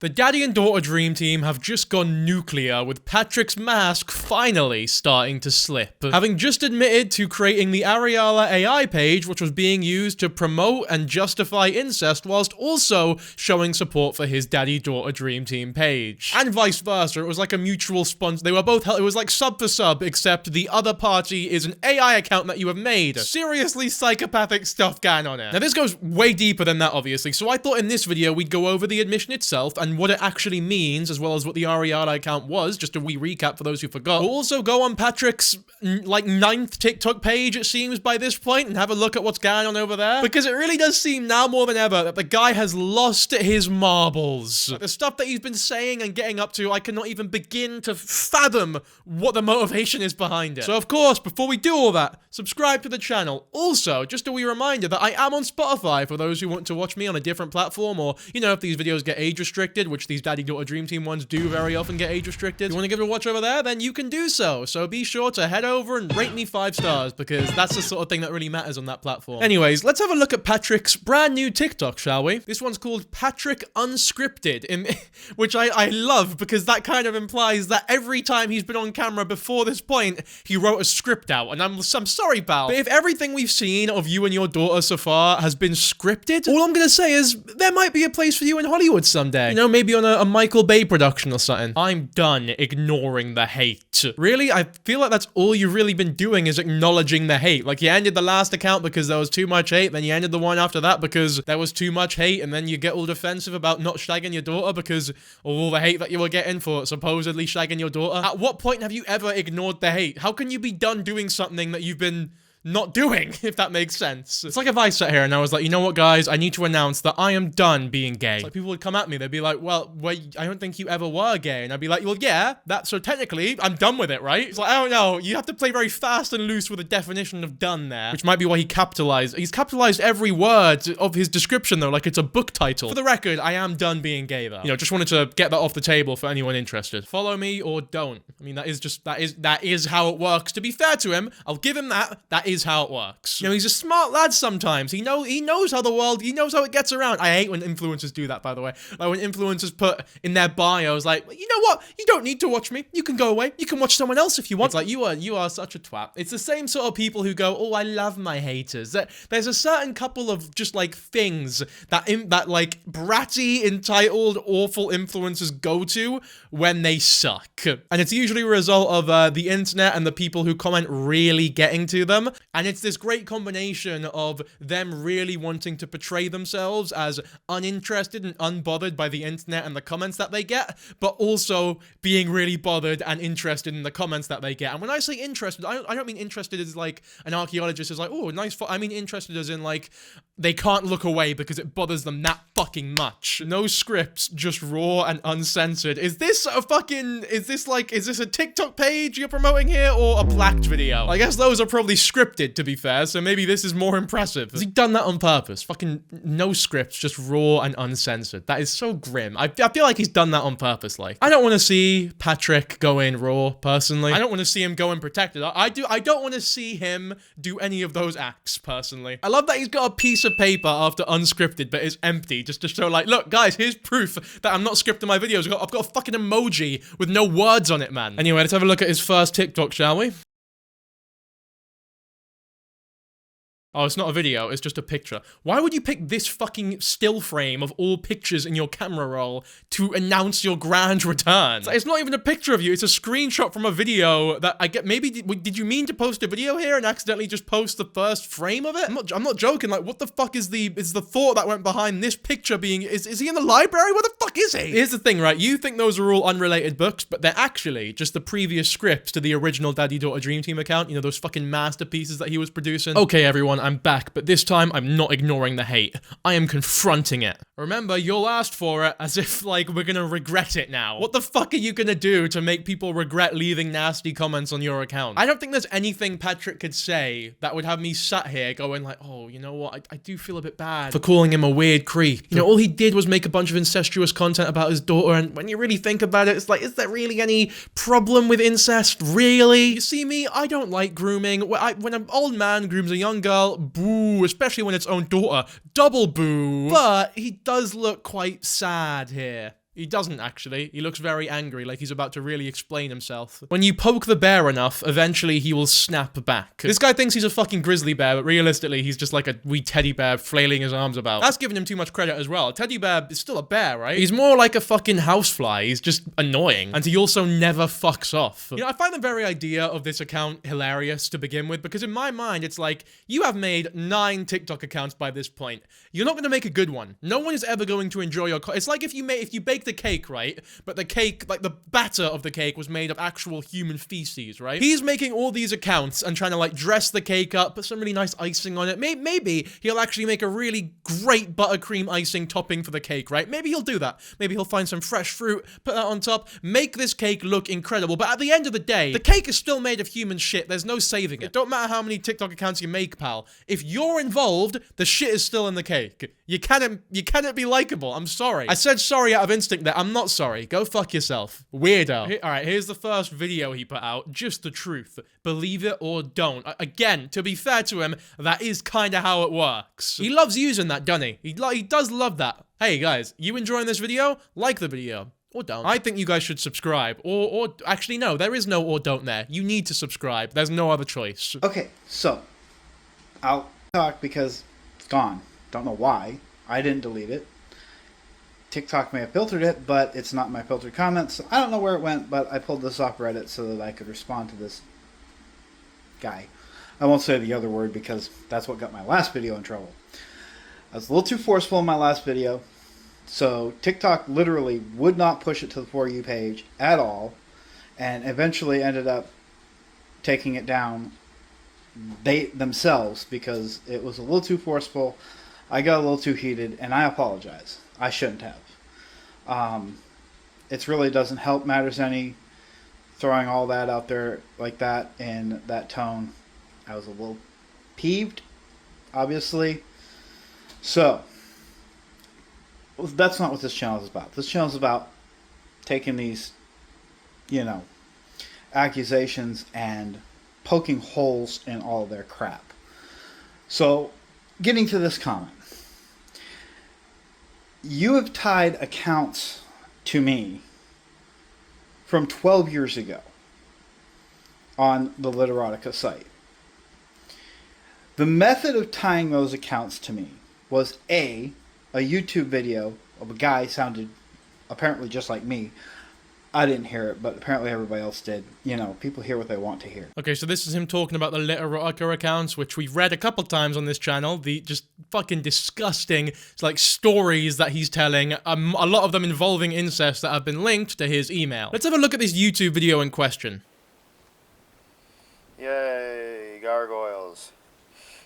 The daddy and daughter dream team have just gone nuclear, with Patrick's mask finally starting to slip. Having just admitted to creating the Arialla AI page, which was being used to promote and justify incest, whilst also showing support for his daddy-daughter dream team page. And vice versa, it was like a mutual sponsor. They were both it was like sub for sub, except the other party is an AI account that you have made. Seriously psychopathic stuff going on here. Now this goes way deeper than that, obviously, so I thought in this video we'd go over the admission itself and what it actually means, as well as what the Arialla account was, just a wee recap for those who forgot. We'll also go on Patrick's, like, 9th TikTok page, it seems, by this point, and have a look at what's going on over there. Because it really does seem now more than ever that the guy has lost his marbles. Like, the stuff that he's been saying and getting up to, I cannot even begin to fathom what the motivation is behind it. So, of course, before we do all that, subscribe to the channel. Also, just a wee reminder that I am on Spotify for those who want to watch me on a different platform, or, you know, if these videos get age restricted, which these daddy-daughter dream team ones do very often get age restricted. If you want to give it a watch over there, then you can do so. So be sure to head over and rate me 5 stars, because that's the sort of thing that really matters on that platform. Anyways, let's have a look at Patrick's brand new TikTok, shall we? This one's called Patrick Unscripted, which I love, because that kind of implies that every time he's been on camera before this point, he wrote a script out. And I'm sorry, pal, but if everything we've seen of you and your daughter so far has been scripted, all I'm gonna say is there might be a place for you in Hollywood someday. You know, maybe on a Michael Bay production or something. I'm done ignoring the hate. Really? I feel like that's all you've really been doing is acknowledging the hate. Like, you ended the last account because there was too much hate, then you ended the one after that because there was too much hate, and then you get all defensive about not shagging your daughter because of all the hate that you were getting for supposedly shagging your daughter. At what point have you ever ignored the hate? How can you be done doing something that you've been not doing, if that makes sense? It's like if I sat here and I was like, you know what, guys, I need to announce that I am done being gay. It's like people would come at me, they'd be like, well, I don't think you ever were gay. And I'd be like, well, yeah, so technically, I'm done with it, right? It's like, I don't know, you have to play very fast and loose with the definition of done there, which might be why he's capitalized every word of his description, though, like it's a book title. For the record, I am done being gay, though. You know, just wanted to get that off the table for anyone interested. Follow me or don't. I mean, that is how it works. To be fair to him, I'll give him that. That is how it works. You know, he's a smart lad sometimes. He knows how he knows how it gets around. I hate when influencers do that, by the way. Like when influencers put in their bios, like, you know what? You don't need to watch me. You can go away. You can watch someone else if you want. It's like, you are such a twat. It's the same sort of people who go, oh, I love my haters. There's a certain couple of just like things that like bratty, entitled, awful influencers go to when they suck. And it's usually a result of the internet and the people who comment really getting to them. And it's this great combination of them really wanting to portray themselves as uninterested and unbothered by the internet and the comments that they get, but also being really bothered and interested in the comments that they get. And when I say interested, I don't mean interested as like an archaeologist is like, oh, nice. I mean interested as in like they can't look away because it bothers them that fucking much. No scripts, just raw and uncensored. Is this a TikTok page you're promoting here or a Blacked video? I guess those are probably scripted, to be fair, so maybe this is more impressive. Has he done that on purpose? Fucking no scripts, just raw and uncensored. That is so grim. I feel like he's done that on purpose. Like, I don't want to see Patrick go in raw, personally. I don't want to see him go in protected. I don't want to see him do any of those acts, personally. I love that he's got a piece of paper after unscripted, but it's empty, just to show like, look, guys, here's proof that I'm not scripting my videos. I've got a fucking emoji with no words on it, man. Anyway, let's have a look at his first TikTok, shall we? Oh, it's not a video, it's just a picture. Why would you pick this fucking still frame of all pictures in your camera roll to announce your grand return? It's not even a picture of you, it's a screenshot from a video that I get. Maybe, did you mean to post a video here and accidentally just post the first frame of it? I'm not joking, like, what the fuck is the thought that went behind this picture being, is he in the library? Where the fuck is he? Here's the thing, right? You think those are all unrelated books, but they're actually just the previous scripts to the original Daddy-Daughter Dream Team account, you know, those fucking masterpieces that he was producing. Okay, everyone, I'm back, but this time I'm not ignoring the hate. I am confronting it. Remember, you'll ask for it as if, like, we're gonna regret it now. What the fuck are you gonna do to make people regret leaving nasty comments on your account? I don't think there's anything Patrick could say that would have me sat here going like, oh, you know what, I do feel a bit bad for calling him a weird creep. You know, all he did was make a bunch of incestuous content about his daughter, and when you really think about it, it's like, is there really any problem with incest? Really? You see me, I don't like grooming. When an old man grooms a young girl, boo, especially when it's own daughter, double boo. But he does look quite sad here. He doesn't, actually. He looks very angry, like he's about to really explain himself. When you poke the bear enough, eventually he will snap back. This guy thinks he's a fucking grizzly bear, but realistically, he's just like a wee teddy bear flailing his arms about. That's giving him too much credit as well. A teddy bear is still a bear, right? He's more like a fucking housefly. He's just annoying. And he also never fucks off. You know, I find the very idea of this account hilarious to begin with, because in my mind, it's like, you have made 9 TikTok accounts by this point. You're not gonna make a good one. No one is ever going to enjoy your It's like if you baked a cake, right? But the cake, like the batter of the cake was made of actual human feces, right? He's making all these accounts and trying to like dress the cake up, put some really nice icing on it. Maybe he'll actually make a really great buttercream icing topping for the cake, right? Maybe he'll do that. Maybe he'll find some fresh fruit, put that on top, make this cake look incredible. But at the end of the day, the cake is still made of human shit. There's no saving it. It don't matter how many TikTok accounts you make, pal. If you're involved, the shit is still in the cake. You cannot be likable. I'm sorry. I said sorry out of instinct there. I'm not sorry. Go fuck yourself. Weirdo. Alright, here's the first video he put out. Just the truth. Believe it or don't. Again, to be fair to him, that is kind of how it works. He loves using that, doesn't he? He does love that. Hey guys, you enjoying this video? Like the video. Or don't. I think you guys should subscribe. Or actually no, there is no or don't there. You need to subscribe. There's no other choice. Okay, so I'll talk because it's gone. Don't know why. I didn't delete it. TikTok may have filtered it, but it's not my filtered comments. So I don't know where it went, but I pulled this off Reddit so that I could respond to this guy. I won't say the other word because that's what got my last video in trouble. I was a little too forceful in my last video. So TikTok literally would not push it to the For You page at all, and eventually ended up taking it down themselves because it was a little too forceful. I got a little too heated, and I apologize. I shouldn't have. It really doesn't help matters any throwing all that out there like that in that tone. I was a little peeved, obviously. So that's not what this channel is about. This channel is about taking these, accusations and poking holes in all of their crap. So, getting to this comment. You have tied accounts to me from 12 years ago on the Literotica site. The method of tying those accounts to me was a YouTube video of a guy sounded apparently just like me. I didn't hear it, but apparently everybody else did. People hear what they want to hear. Okay, so this is him talking about the Literotica accounts, which we've read a couple times on this channel. The just fucking disgusting, stories that he's telling. A lot of them involving incest that have been linked to his email. Let's have a look at this YouTube video in question. Yay, gargoyles.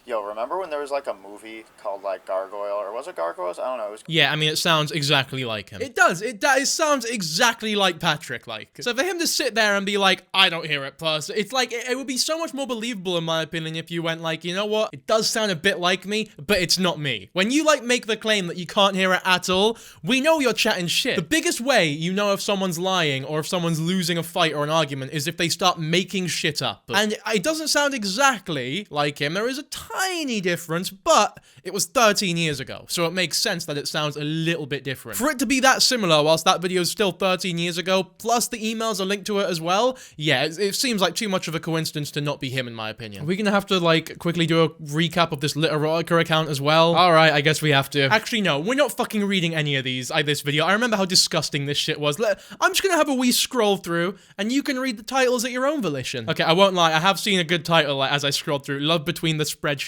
Yo, remember when there was a movie called Gargoyle, or was it Gargoyles? I don't know. Yeah, I mean, it sounds exactly like him. It does. It sounds exactly like Patrick, So for him to sit there and be like, I don't hear it, plus, it's it would be so much more believable, in my opinion, if you went you know what? It does sound a bit like me, but it's not me. When you, make the claim that you can't hear it at all, we know you're chatting shit. The biggest way you know if someone's lying or if someone's losing a fight or an argument is if they start making shit up. And it doesn't sound exactly like him. There is a tiny difference, but it was 13 years ago, so it makes sense that it sounds a little bit different. For it to be that similar whilst that video is still 13 years ago, plus the emails are linked to it as well, yeah, it seems like too much of a coincidence to not be him, in my opinion. Are we gonna have to, quickly do a recap of this Literotica account as well? Alright, I guess we have to. Actually, no, we're not fucking reading any of this video. I remember how disgusting this shit was. I'm just gonna have a wee scroll through, and you can read the titles at your own volition. Okay, I won't lie, I have seen a good title, as I scrolled through. Love Between the Spreadsheets.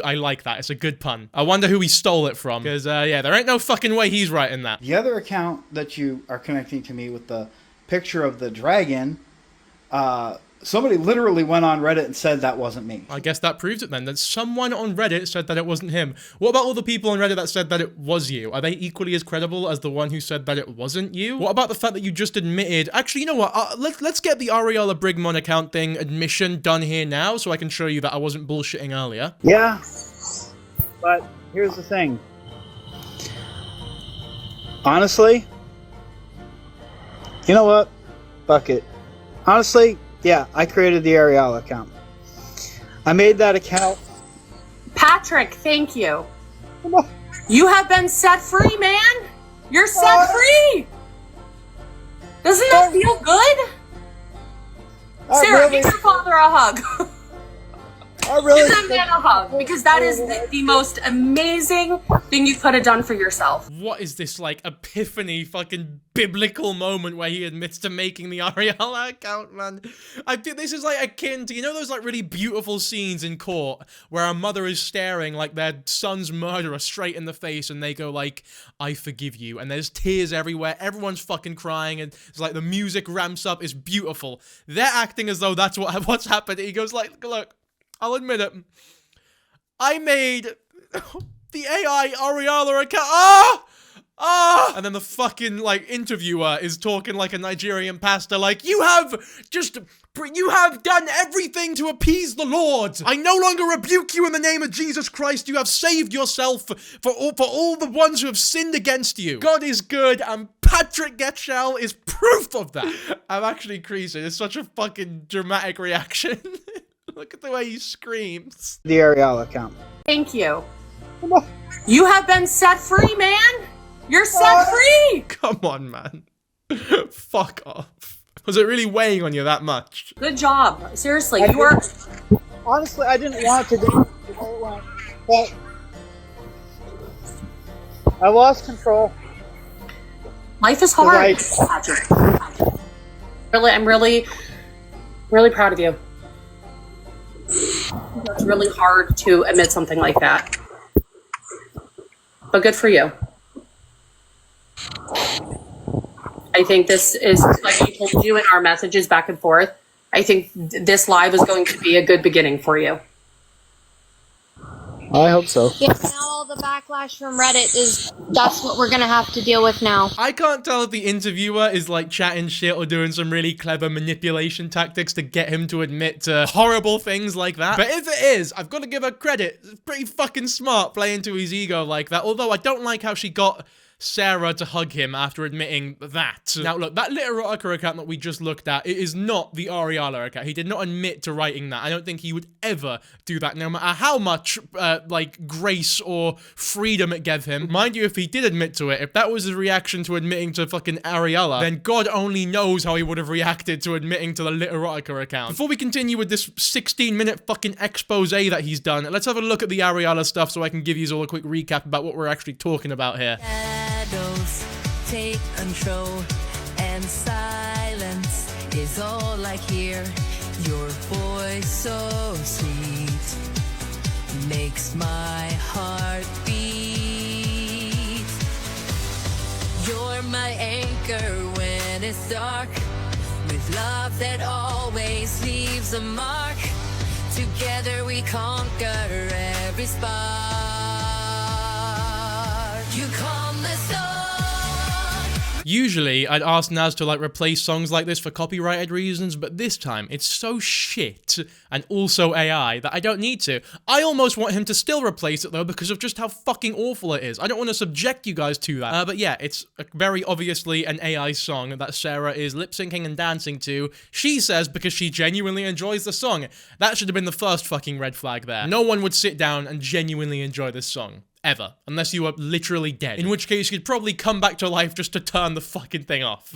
I like that. It's a good pun. I wonder who he stole it from. Because, yeah, there ain't no fucking way he's writing that. The other account that you are connecting to me with the picture of the dragon, somebody literally went on Reddit and said that wasn't me. I guess that proves it then, that someone on Reddit said that it wasn't him. What about all the people on Reddit that said that it was you? Are they equally as credible as the one who said that it wasn't you? What about the fact that you just admitted... Actually, you know what? Let's get the Arialla Brigmon account thing admission done here now so I can show you that I wasn't bullshitting earlier. Yeah, but here's the thing. Honestly, you know what? Fuck it. Honestly... yeah, I created the Arialla account. I made that account. Patrick, thank you. You have been set free, man. You're set free. Sarah, give your father a hug. I really Give that man a hug, because that is the most amazing thing you could have done for yourself. What is this, like, epiphany fucking biblical moment where he admits to making the Arialla account, man? I think this is, like, akin to, you know those, like, really beautiful scenes in court where a mother is staring, like, their son's murderer straight in the face and they go, like, I forgive you, and there's tears everywhere, everyone's fucking crying, and it's like the music ramps up, it's beautiful. They're acting as though that's what's happened. He goes, like, look, I'll admit it. I made the AI Arialla account. And then the fucking, like, interviewer is talking like a Nigerian pastor, like, you have done everything to appease the Lord. I no longer rebuke you in the name of Jesus Christ. You have saved yourself for all the ones who have sinned against you. God is good, and Patrick Getchell is proof of that. I'm actually creasing. It's such a fucking dramatic reaction. Look at the way he screams. The Arialla account. Thank you. You have been set free, man. You're set free. Come on, man. Fuck off. Was it really weighing on you that much? Good job. Seriously, you were... Honestly, I didn't want to do it, but I lost control. Life is hard. Right. Really, I'm really proud of you. It's really hard to admit something like that. But good for you. I think this is, like I told you in our messages back and forth, I think this live is going to be a good beginning for you. I hope so. Yeah, now all the backlash from Reddit that's what we're gonna have to deal with now. I can't tell if the interviewer is like chatting shit or doing some really clever manipulation tactics to get him to admit to horrible things like that. But if it is, I've got to give her credit. It's pretty fucking smart playing to his ego like that. Although I don't like how she got Sarah to hug him after admitting that. Now look, that Literotica account that we just looked at, it is not the Arialla account. He did not admit to writing that. I don't think he would ever do that, no matter how much, like, grace or freedom it gave him. Mind you, if he did admit to it, if that was his reaction to admitting to fucking Arialla, then God only knows how he would have reacted to admitting to the Literotica account. Before we continue with this 16-minute fucking expose that he's done, let's have a look at the Arialla stuff so I can give you all a quick recap about what we're actually talking about here. Shadows take control, and silence is all I hear. Your voice so sweet makes my heart beat. You're my anchor when it's dark, with love that always leaves a mark. Together we conquer every spark. You calm the storm. Usually, I'd ask Naz to, like, replace songs like this for copyrighted reasons, but this time, it's so shit, and also AI, that I don't need to. I almost want him to still replace it, though, because of just how fucking awful it is. I don't want to subject you guys to that. But yeah, it's very obviously an AI song that Sarah is lip-syncing and dancing to. She says because she genuinely enjoys the song. That should have been the first fucking red flag there. No one would sit down and genuinely enjoy this song. Ever. Unless you are literally dead. In which case, you'd probably come back to life just to turn the fucking thing off.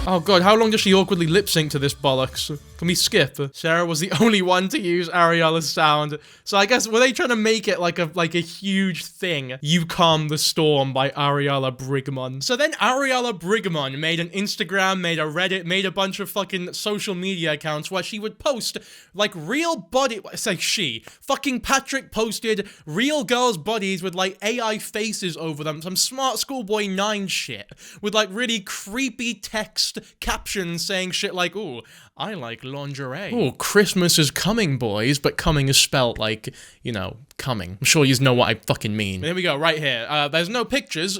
Oh god, how long does she awkwardly lip-sync to this bollocks? Can we skip? Sarah was the only one to use Arialla's sound. So I guess, were they trying to make it like a huge thing? You Calm the Storm by Arialla Brigmon. So then Arialla Brigmon made an Instagram, made a Reddit, made a bunch of fucking social media accounts where she would post, like, real body- say she. Fucking Patrick posted real girls' bodies with, like, AI faces over them. Some smart schoolboy 9 shit. With, like, really creepy text captions saying shit like, ooh, I like lingerie. Ooh, Christmas is coming, boys, but coming is spelt like, you know, coming. I'm sure you know what I fucking mean. Here we go, right here. There's no pictures.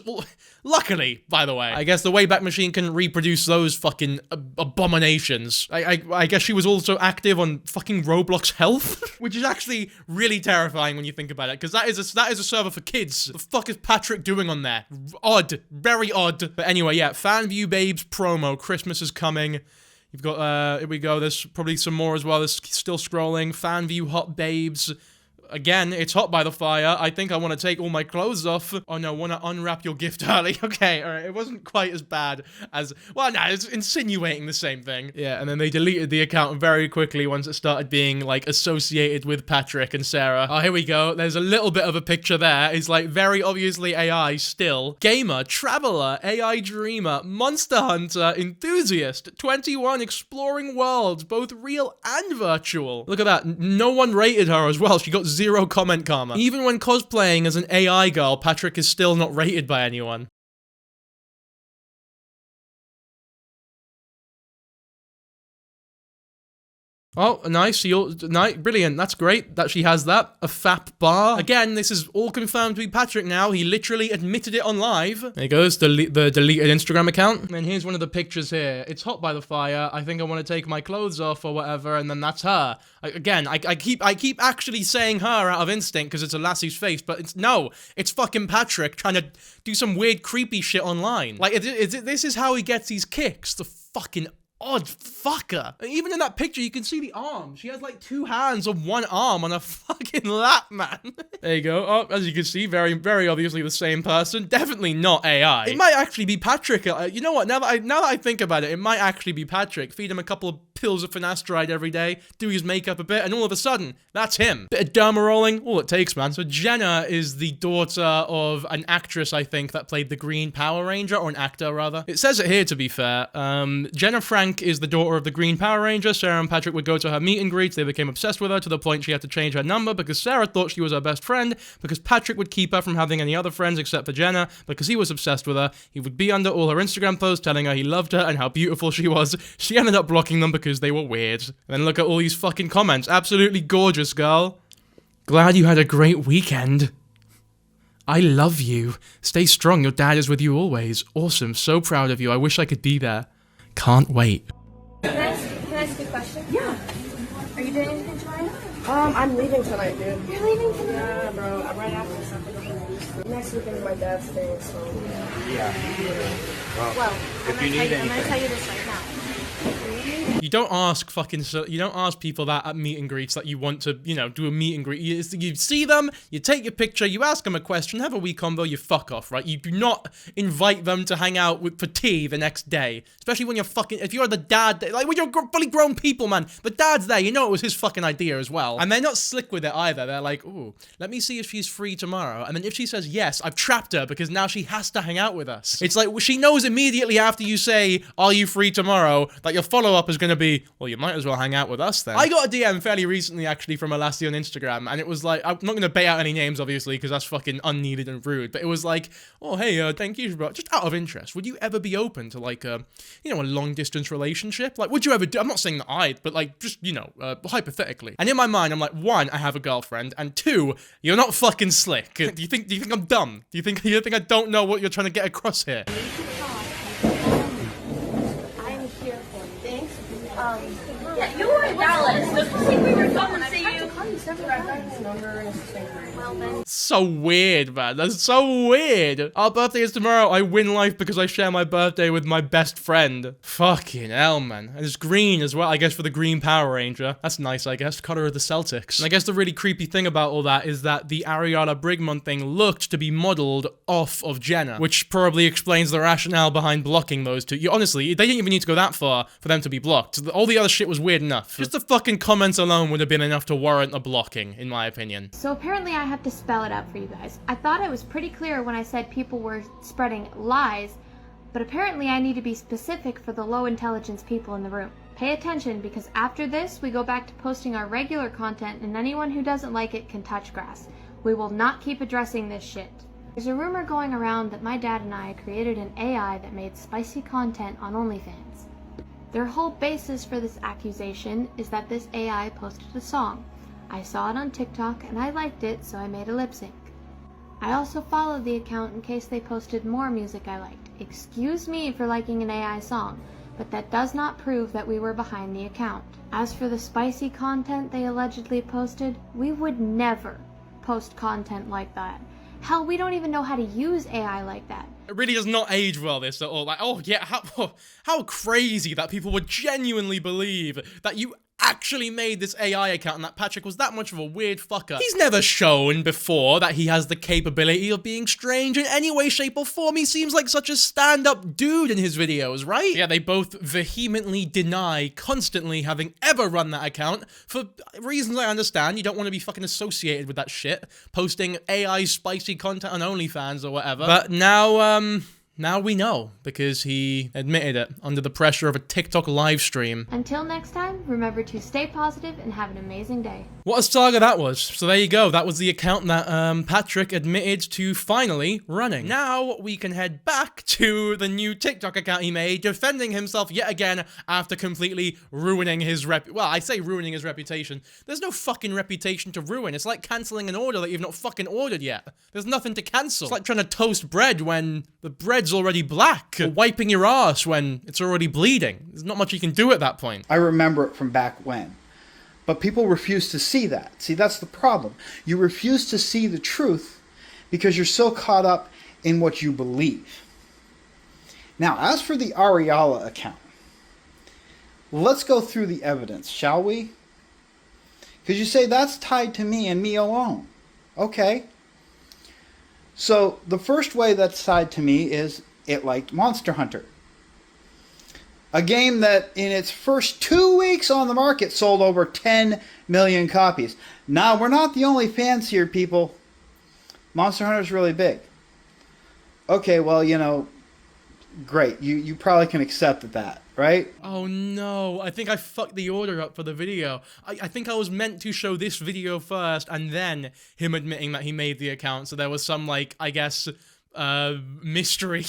Luckily, by the way. I guess the Wayback Machine can reproduce those fucking abominations. I guess she was also active on fucking Roblox Health, which is actually really terrifying when you think about it, because that is a server for kids. The fuck is Patrick doing on there? Odd. Very odd. But anyway, yeah, FanView Babes promo. Christmas is coming. You've got, here we go, there's probably some more as well. There's still scrolling. FanView Hot Babes. again, it's hot by the fire. I think I want to take all my clothes off. Oh no, want to unwrap your gift early. Okay, all right. It wasn't quite as bad as, well, no, it's insinuating the same thing. Yeah, and then they deleted the account very quickly once it started being, like, associated with Patrick and Sarah. Oh, here we go. There's a little bit of a picture there. It's, like, very obviously AI still. Gamer, traveler, AI dreamer, monster hunter, enthusiast, 21, exploring worlds, both real and virtual. Look at that. No one rated her as well. She got 0 comment karma. Even when cosplaying as an AI girl, Patrick is still not rated by anyone. Oh, nice. Brilliant. That's great that she has that. A FAP bar. Again, this is all confirmed to be Patrick now. He literally admitted it on live. There goes the deleted Instagram account. And then here's one of the pictures here. It's hot by the fire. I think I want to take my clothes off or whatever. And then that's her. I keep actually saying her out of instinct because it's a lassie's face, but it's fucking Patrick trying to do some weird creepy shit online. Like, this is how he gets these kicks. The fucking odd fucker. Even in that picture, you can see the arm. She has like 2 hands on 1 arm on a fucking lap, man. There you go. Oh, as you can see, very, very obviously the same person. Definitely not AI. It might actually be Patrick. You know what? Now that I think about it, it might actually be Patrick. Feed him a couple of pills of finasteride every day, do his makeup a bit, and all of a sudden, that's him. Bit of derma rolling, all it takes, man. So Jenna is the daughter of an actress, I think, that played the Green Power Ranger, or an actor, rather. It says it here, to be fair. Jenna Frank is the daughter of the Green Power Ranger. Sarah and Patrick would go to her meet and greets. They became obsessed with her to the point she had to change her number because Sarah thought she was her best friend, because Patrick would keep her from having any other friends except for Jenna, because he was obsessed with her. He would be under all her Instagram posts telling her he loved her and how beautiful she was. She ended up blocking them because they were weird. And then look at all these fucking comments. Absolutely gorgeous, girl. Glad you had a great weekend. I love you. Stay strong. Your dad is with you always. Awesome. So proud of you. I wish I could be there. Can't wait. Can I ask you a question? Yeah. Are you doing anything tonight? I'm leaving tonight, dude. You're leaving tonight? Yeah, bro. I'm right after something. Next weekend is my dad's thing, so. Yeah. Well, I'm gonna tell you this right now. You don't ask people that at meet and greets that you want to, do a meet and greet. You see them, you take your picture, you ask them a question, have a wee convo, you fuck off, right? You do not invite them to hang out for tea the next day. Especially when if you're the dad, like when you're fully grown people, man. The dad's there, you know it was his fucking idea as well. And they're not slick with it either. They're like, ooh, let me see if she's free tomorrow. And then if she says yes, I've trapped her because now she has to hang out with us. It's like, she knows immediately after you say, are you free tomorrow, that your follow-up is going to be, well, you might as well hang out with us then. I got a DM fairly recently, actually, from a lassie on Instagram, and it was like, I'm not going to bait out any names, obviously, because that's fucking unneeded and rude, but it was like, oh, hey, thank you, bro. Just out of interest, would you ever be open to, like, a long-distance relationship? Like, would you ever do, I'm not saying that I'd, but, like, just, hypothetically. And in my mind, I'm like, 1, I have a girlfriend, and 2, you're not fucking slick. Do you think I'm dumb? Do you think I don't know what you're trying to get across here? I'm here for you. Thanks. Yeah, you were in Dallas. Don't you think we were going to see you? Well then. So weird, man. That's so weird. Our birthday is tomorrow. I win life because I share my birthday with my best friend. Fucking hell, man. And it's green as well, I guess, for the Green Power Ranger. That's nice, I guess. Color of the Celtics. And I guess the really creepy thing about all that is that the Arialla Brigmon thing looked to be modeled off of Jenna, which probably explains the rationale behind blocking those two. Honestly, they didn't even need to go that far for them to be blocked. All the other shit was weird enough. Just the fucking comments alone would have been enough to warrant a blocking, in my opinion. So apparently I have to spell it out for you guys. I thought I was pretty clear when I said people were spreading lies, but apparently I need to be specific for the low intelligence people in the room. Pay attention, because after this we go back to posting our regular content, and anyone who doesn't like it can touch grass. We will not keep addressing this shit. There's a rumor going around that my dad and I created an AI that made spicy content on OnlyFans. Their whole basis for this accusation is that this AI posted a song. I saw it on TikTok and I liked it, so I made a lip sync. I also followed the account in case they posted more music I liked. Excuse me for liking an AI song, but that does not prove that we were behind the account. As for the spicy content they allegedly posted, we would never post content like that. Hell, we don't even know how to use AI like that. It really does not age well, this at all. Like, oh yeah, how crazy that people would genuinely believe that you actually made this AI account and that Patrick was that much of a weird fucker. He's never shown before that he has the capability of being strange in any way, shape, or form. He seems like such a stand-up dude in his videos, right? Yeah, they both vehemently deny constantly having ever run that account for reasons I understand. You don't want to be fucking associated with that shit, posting AI spicy content on OnlyFans or whatever. But now we know, because he admitted it under the pressure of a TikTok live stream. Until next time, remember to stay positive and have an amazing day. What a saga that was. So there you go. That was the account that Patrick admitted to finally running. Now we can head back to the new TikTok account he made, defending himself yet again after completely ruining his well, I say ruining his reputation. There's no fucking reputation to ruin. It's like cancelling an order that you've not fucking ordered yet. There's nothing to cancel. It's like trying to toast bread when the bread's already black, or wiping your ass when it's already bleeding. There's not much you can do at that point. I remember it from back when. But people refuse to see that. See, that's the problem. You refuse to see the truth because you're so caught up in what you believe. Now, as for the Arialla account, let's go through the evidence, shall we? Because you say that's tied to me and me alone. Okay. So the first way that's tied to me is it liked Monster Hunter. A game that in its first 2 weeks on the market sold over 10 million copies. Now, we're not the only fans here, people. Monster Hunter's really big. Okay, well, you know, great. You probably can accept that, right? Oh no, I think I fucked the order up for the video. I think I was meant to show this video first and then him admitting that he made the account, so there was some, like, I guess, mystery.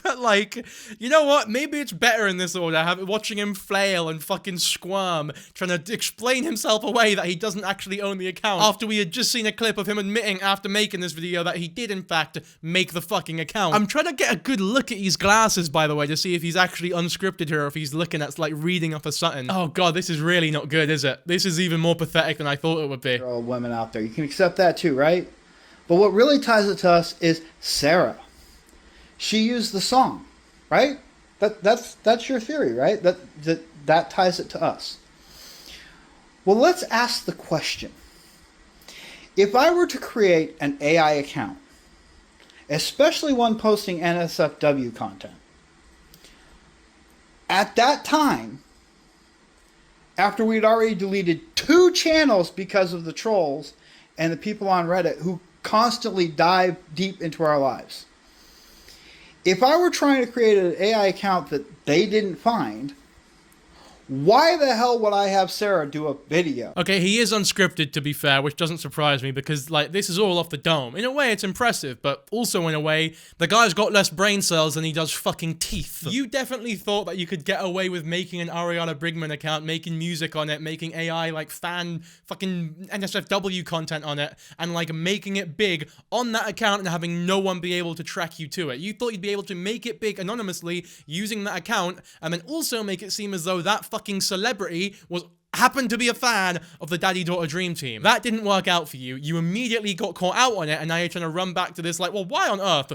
But, like, you know what? Maybe it's better in this order, watching him flail and fucking squirm, trying to explain himself away that he doesn't actually own the account, after we had just seen a clip of him admitting after making this video that he did in fact make the fucking account. I'm trying to get a good look at his glasses, by the way, to see if he's actually unscripted here or if he's looking at, like, reading off of something. Oh god, this is really not good, is it? This is even more pathetic than I thought it would be. There are all women out there. You can accept that too, right? But what really ties it to us is Sarah. She used the song, right? That's your theory, right? That ties it to us. Well, let's ask the question. If I were to create an AI account, especially one posting NSFW content, at that time, after we'd already deleted 2 channels because of the trolls and the people on Reddit who constantly dive deep into our lives. If I were trying to create an AI account that they didn't find, why the hell would I have Sarah do a video? Okay, he is unscripted, to be fair, which doesn't surprise me because, like, this is all off the dome. In a way, it's impressive, but also in a way, the guy's got less brain cells than he does fucking teeth. You definitely thought that you could get away with making an Arialla Brigmon account, making music on it, making AI, like, fan fucking NSFW content on it, and, like, making it big on that account and having no one be able to track you to it. You thought you'd be able to make it big anonymously using that account, and then also make it seem as though that fucking celebrity happened to be a fan of the Daddy-Daughter Dream Team. That didn't work out for you. You immediately got caught out on it, and now you're trying to run back to this, like, well, why on earth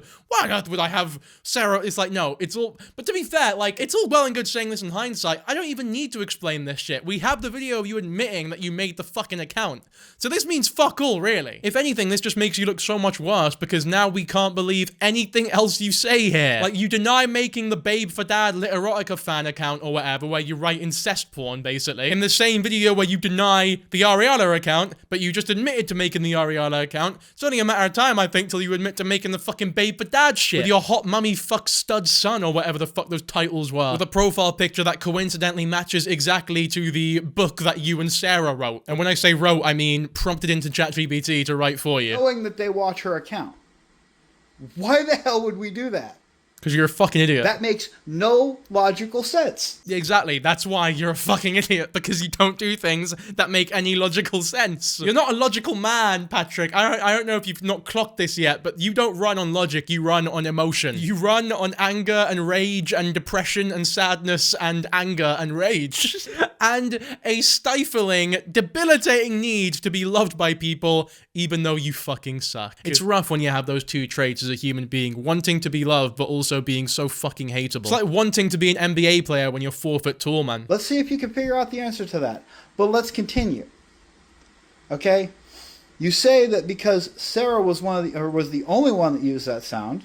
would I have Sarah? It's like, no, it's all, but to be fair, like, it's all well and good saying this in hindsight. I don't even need to explain this shit. We have the video of you admitting that you made the fucking account. So this means fuck all, really. If anything, this just makes you look so much worse, because now we can't believe anything else you say here. Like, you deny making the Babe for Dad Literotica fan account or whatever, where you write incest porn, basically. In the same video where you deny the Arialla account, but you just admitted to making the Arialla account. It's only a matter of time, I think, till you admit to making the fucking Babe for Dad shit. With your hot mummy fuck stud son, or whatever the fuck those titles were. With a profile picture that coincidentally matches exactly to the book that you and Sarah wrote. And when I say wrote, I mean prompted into ChatGPT to write for you. Knowing that they watch her account. Why the hell would we do that? Because you're a fucking idiot. That makes no logical sense. Yeah, exactly. That's why you're a fucking idiot, because you don't do things that make any logical sense. You're not a logical man, Patrick. I don't know if you've not clocked this yet, but you don't run on logic, you run on emotion. You run on anger and rage and depression and sadness and anger and rage. And a stifling, debilitating need to be loved by people, even though you fucking suck. It's rough when you have those two traits as a human being, wanting to be loved, but also also being so fucking hateable. It's like wanting to be an NBA player when you're 4 foot tall, man. Let's see if you can figure out the answer to that. But let's continue. Okay? You say that because Sarah was was the only one that used that sound.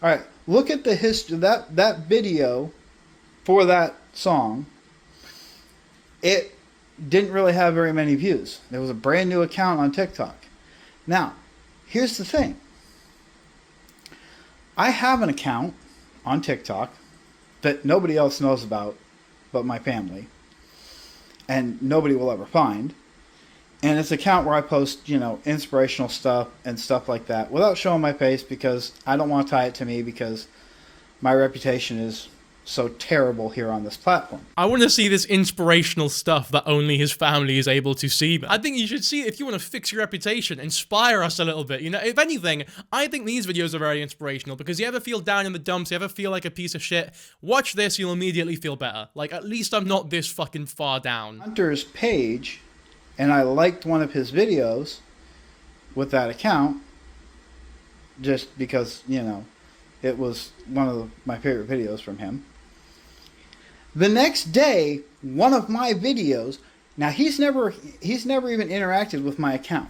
All right, look at the history. That video for that song, it didn't really have very many views. There was a brand new account on TikTok. Now, here's the thing. I have an account on TikTok that nobody else knows about but my family, and nobody will ever find. And it's an account where I post, inspirational stuff and stuff like that without showing my face, because I don't want to tie it to me, because my reputation is so terrible here on this platform. I want to see this inspirational stuff that only his family is able to see. I think you should see it if you want to fix your reputation, inspire us a little bit. If anything, I think these videos are very inspirational, because you ever feel down in the dumps, you ever feel like a piece of shit, watch this, you'll immediately feel better. Like, at least I'm not this fucking far down. Hunter's page, and I liked one of his videos with that account, just because, it was one of my favorite videos from him. The next day, one of my videos, now he's never even interacted with my account,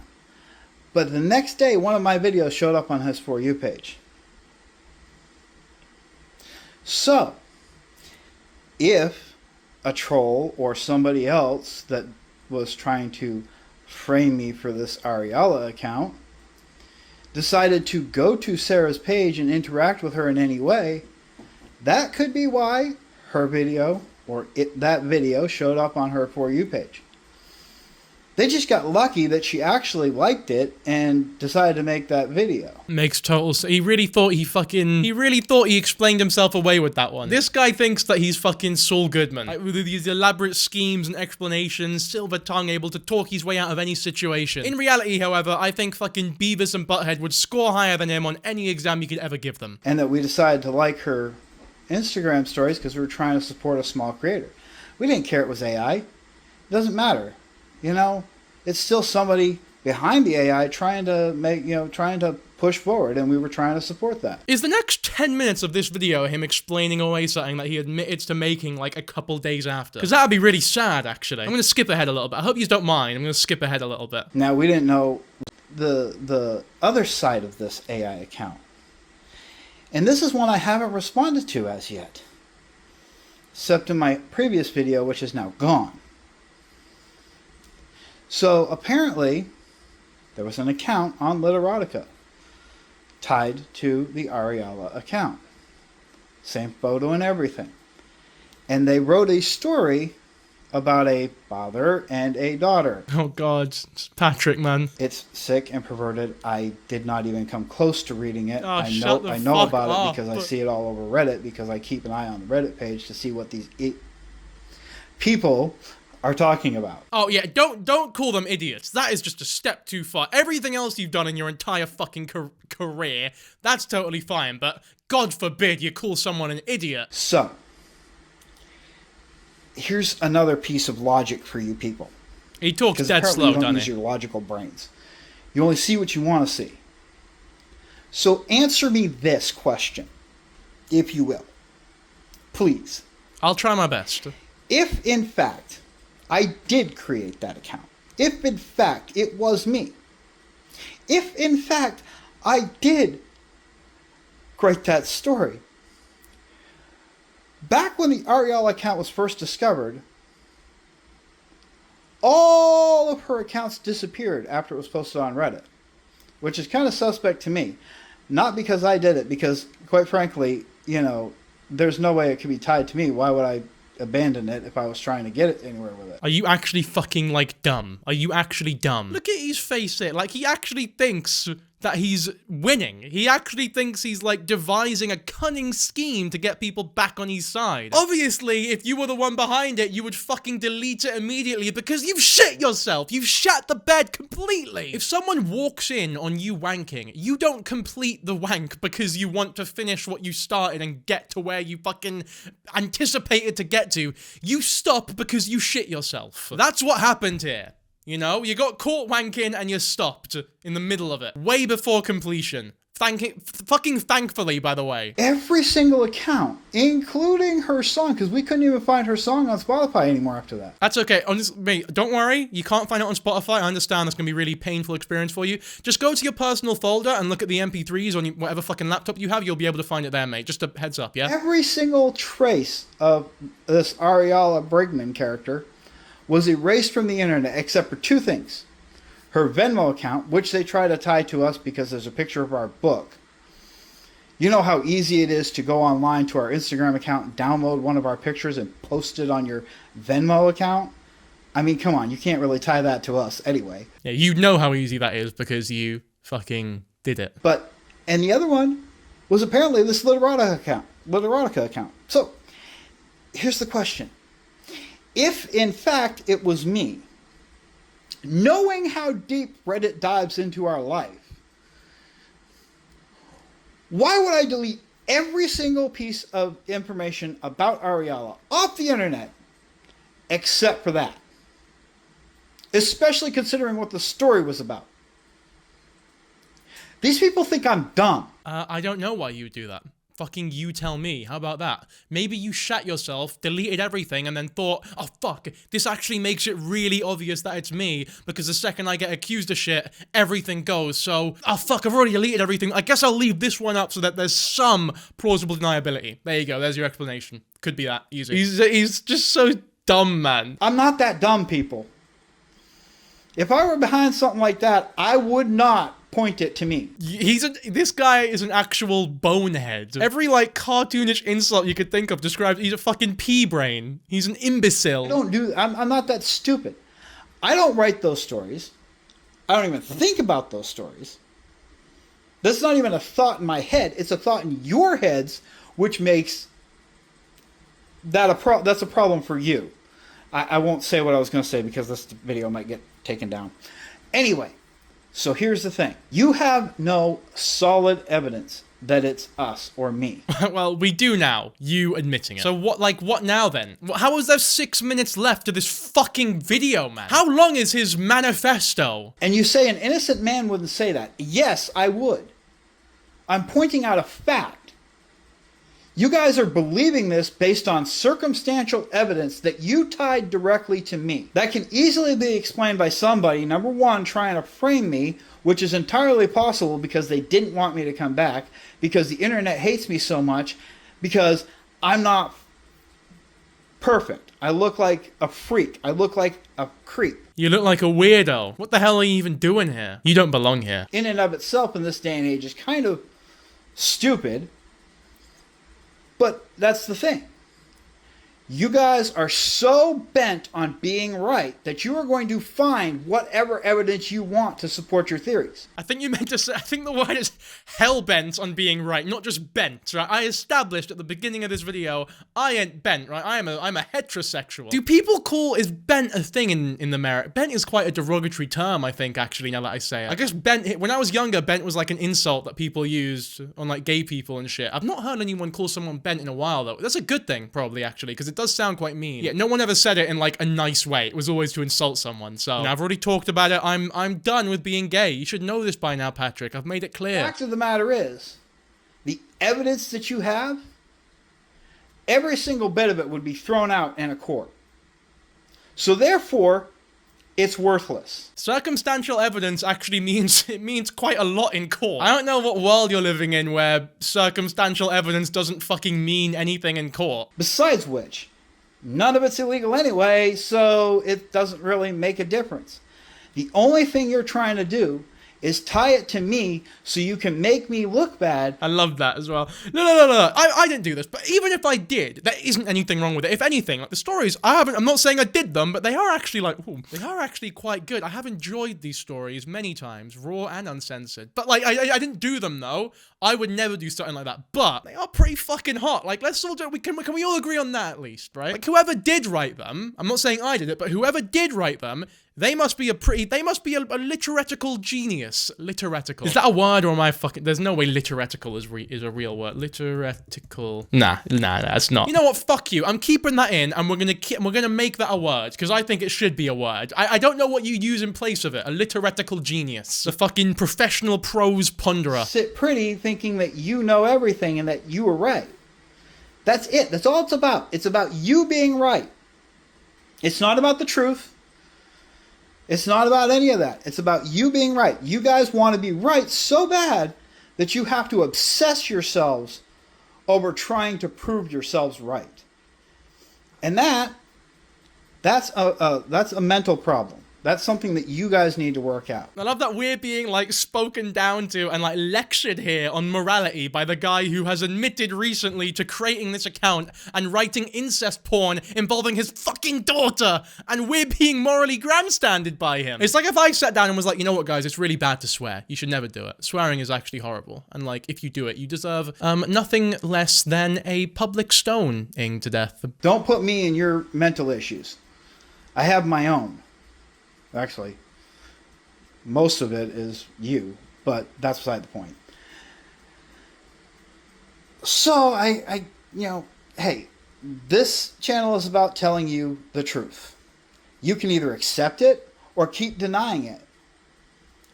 but the next day, one of my videos showed up on his For You page. So, if a troll or somebody else that was trying to frame me for this Arialla account decided to go to Sarah's page and interact with her in any way, that could be why her video, or that video, showed up on her For You page. They just got lucky that she actually liked it and decided to make that video. Makes total sense. He really thought he explained himself away with that one. This guy thinks that he's fucking Saul Goodman. Like, with these elaborate schemes and explanations, silver tongue, able to talk his way out of any situation. In reality, however, I think fucking Beavis and Butthead would score higher than him on any exam you could ever give them. And that we decided to like her Instagram stories because we were trying to support a small creator. We didn't care it was AI. It doesn't matter. It's still somebody behind the AI trying to push forward, and we were trying to support that. Is the next 10 minutes of this video him explaining away something that he admitted to making like a couple days after? Because that would be really sad, actually. I'm going to skip ahead a little bit. I hope you don't mind. I'm going to skip ahead a little bit. Now, we didn't know the other side of this AI account. And this is one I haven't responded to as yet, except in my previous video, which is now gone. So apparently, there was an account on Literotica tied to the Arialla account. Same photo and everything. And they wrote a story about a father and a daughter. Oh God, it's Patrick, man. It's sick and perverted. I did not even come close to reading it. Oh, I know about it because I see it all over Reddit, because I keep an eye on the Reddit page to see what these people are talking about. Oh yeah, don't call them idiots. That is just a step too far. Everything else you've done in your entire fucking career, that's totally fine, but God forbid you call someone an idiot. So, here's another piece of logic for you people. He talks dead slow, you don't doesn't use he? your logical brains. You only see what you want to see. So answer me this question, if you will. Please. I'll try my best. If, in fact, I did create that account, if, in fact, it was me, if, in fact, I did write that story, back when the Arialla account was first discovered, all of her accounts disappeared after it was posted on Reddit, which is kind of suspect to me. Not because I did it, because, quite frankly, there's no way it could be tied to me. Why would I abandon it if I was trying to get it anywhere with it? Are you actually fucking, dumb? Are you actually dumb? Look at his face here. He actually thinks that he's winning. He actually thinks he's, devising a cunning scheme to get people back on his side. Obviously, if you were the one behind it, you would fucking delete it immediately because you've shit yourself. You've shat the bed completely. If someone walks in on you wanking, you don't complete the wank because you want to finish what you started and get to where you fucking anticipated to get to. You stop because you shit yourself. That's what happened here. You got caught wanking and you stopped in the middle of it. Way before completion. fucking thankfully, by the way. Every single account, including her song, because we couldn't even find her song on Spotify anymore after that. That's okay. Honestly, mate, don't worry. You can't find it on Spotify. I understand that's going to be a really painful experience for you. Just go to your personal folder and look at the MP3s on whatever fucking laptop you have. You'll be able to find it there, mate. Just a heads up, yeah? Every single trace of this Arialla Brigmon character was erased from the internet except for two things. Her Venmo account, which they try to tie to us because there's a picture of our book. You know how easy it is to go online to our Instagram account and download one of our pictures and post it on your Venmo account? I mean, come on, you can't really tie that to us anyway. Yeah, you know how easy that is because you fucking did it. And the other one was apparently this Literotica account. So, here's the question. If, in fact, it was me, knowing how deep Reddit dives into our life, why would I delete every single piece of information about Arialla off the internet except for that? Especially considering what the story was about. These people think I'm dumb. I don't know why you would do that. Fucking you tell me. How about that? Maybe you shat yourself, deleted everything, and then thought, oh fuck, this actually makes it really obvious that it's me, because the second I get accused of shit, everything goes, so, oh fuck, I've already deleted everything, I guess I'll leave this one up so that there's some plausible deniability. There you go, there's your explanation. Could be that, easy. He's just so dumb, man. I'm not that dumb, people. If I were behind something like that, I would not point it to me. This guy is an actual bonehead. Every, like, cartoonish insult you could think of describes he's a fucking pea-brain. He's an imbecile. I'm not that stupid. I don't write those stories. I don't even think about those stories. That's not even a thought in my head. It's a thought in your heads, which makes that that's a problem for you. I won't say what I was going to say because this video might get taken down. Anyway. So here's the thing. You have no solid evidence that it's us or me. Well, we do now. You admitting it. So what now then? How is there 6 minutes left to this fucking video, man? How long is his manifesto? And you say an innocent man wouldn't say that. Yes, I would. I'm pointing out a fact. You guys are believing this based on circumstantial evidence that you tied directly to me. That can easily be explained by somebody, number one, trying to frame me, which is entirely possible because they didn't want me to come back, because the internet hates me so much, because I'm not perfect. I look like a freak. I look like a creep. You look like a weirdo. What the hell are you even doing here? You don't belong here. In and of itself in this day and age is kind of stupid. But that's the thing. You guys are so bent on being right that you are going to find whatever evidence you want to support your theories. I think you meant to say, I think the word is hell-bent on being right, not just bent, right? I established at the beginning of this video, I ain't bent, right? I'm a heterosexual. Do people call, is bent a thing in the merit? Bent is quite a derogatory term, I think, actually, now that I say it. I guess bent, when I was younger, bent was like an insult that people used on like gay people and shit. I've not heard anyone call someone bent in a while, though. That's a good thing, probably, actually, because it does sound quite mean. Yeah, no one ever said it in like a nice way. It was always to insult someone. So, I've already talked about it. I'm done with being gay. You should know this by now, Patrick. I've made it clear. The fact of the matter is, the evidence that you have, every single bit of it would be thrown out in a court. So therefore, it's worthless. Circumstantial evidence actually means quite a lot in court. I don't know what world you're living in where circumstantial evidence doesn't fucking mean anything in court. Besides which, none of it's illegal anyway, so it doesn't really make a difference. The only thing you're trying to do is tie it to me so you can make me look bad. I love that as well. No. I didn't do this, but even if I did, there isn't anything wrong with it. If anything, like the stories, I'm not saying I did them, but they are actually like, ooh, they are actually quite good. I have enjoyed these stories many times, raw and uncensored. But like, I didn't do them though. I would never do something like that, but they are pretty fucking hot. Like, let's all do it. Can we all agree on that at least, right? Like, whoever did write them, I'm not saying I did it, but whoever did write them, They must be a literatical genius. Literatical. Is that a word or am I fucking... There's no way literatical is a real word. Literatical. Nah, that's not. You know what? Fuck you. I'm keeping that in and we're gonna make that a word because I think it should be a word. I don't know what you use in place of it. A literatical genius. A fucking professional prose ponderer. Sit pretty thinking that you know everything and that you were right. That's it. That's all it's about. It's about you being right. It's not about the truth. It's not about any of that. It's about you being right. You guys want to be right so bad that you have to obsess yourselves over trying to prove yourselves right. And that's a mental problem. That's something that you guys need to work out. I love that we're being, like, spoken down to and, like, lectured here on morality by the guy who has admitted recently to creating this account and writing incest porn involving his fucking daughter, and we're being morally grandstanded by him. It's like if I sat down and was like, you know what, guys, it's really bad to swear. You should never do it. Swearing is actually horrible. And, like, if you do it, you deserve, nothing less than a public stoning to death. Don't put me in your mental issues. I have my own. Actually, most of it is you, but that's beside the point. So I hey, this channel is about telling you the truth. You can either accept it or keep denying it.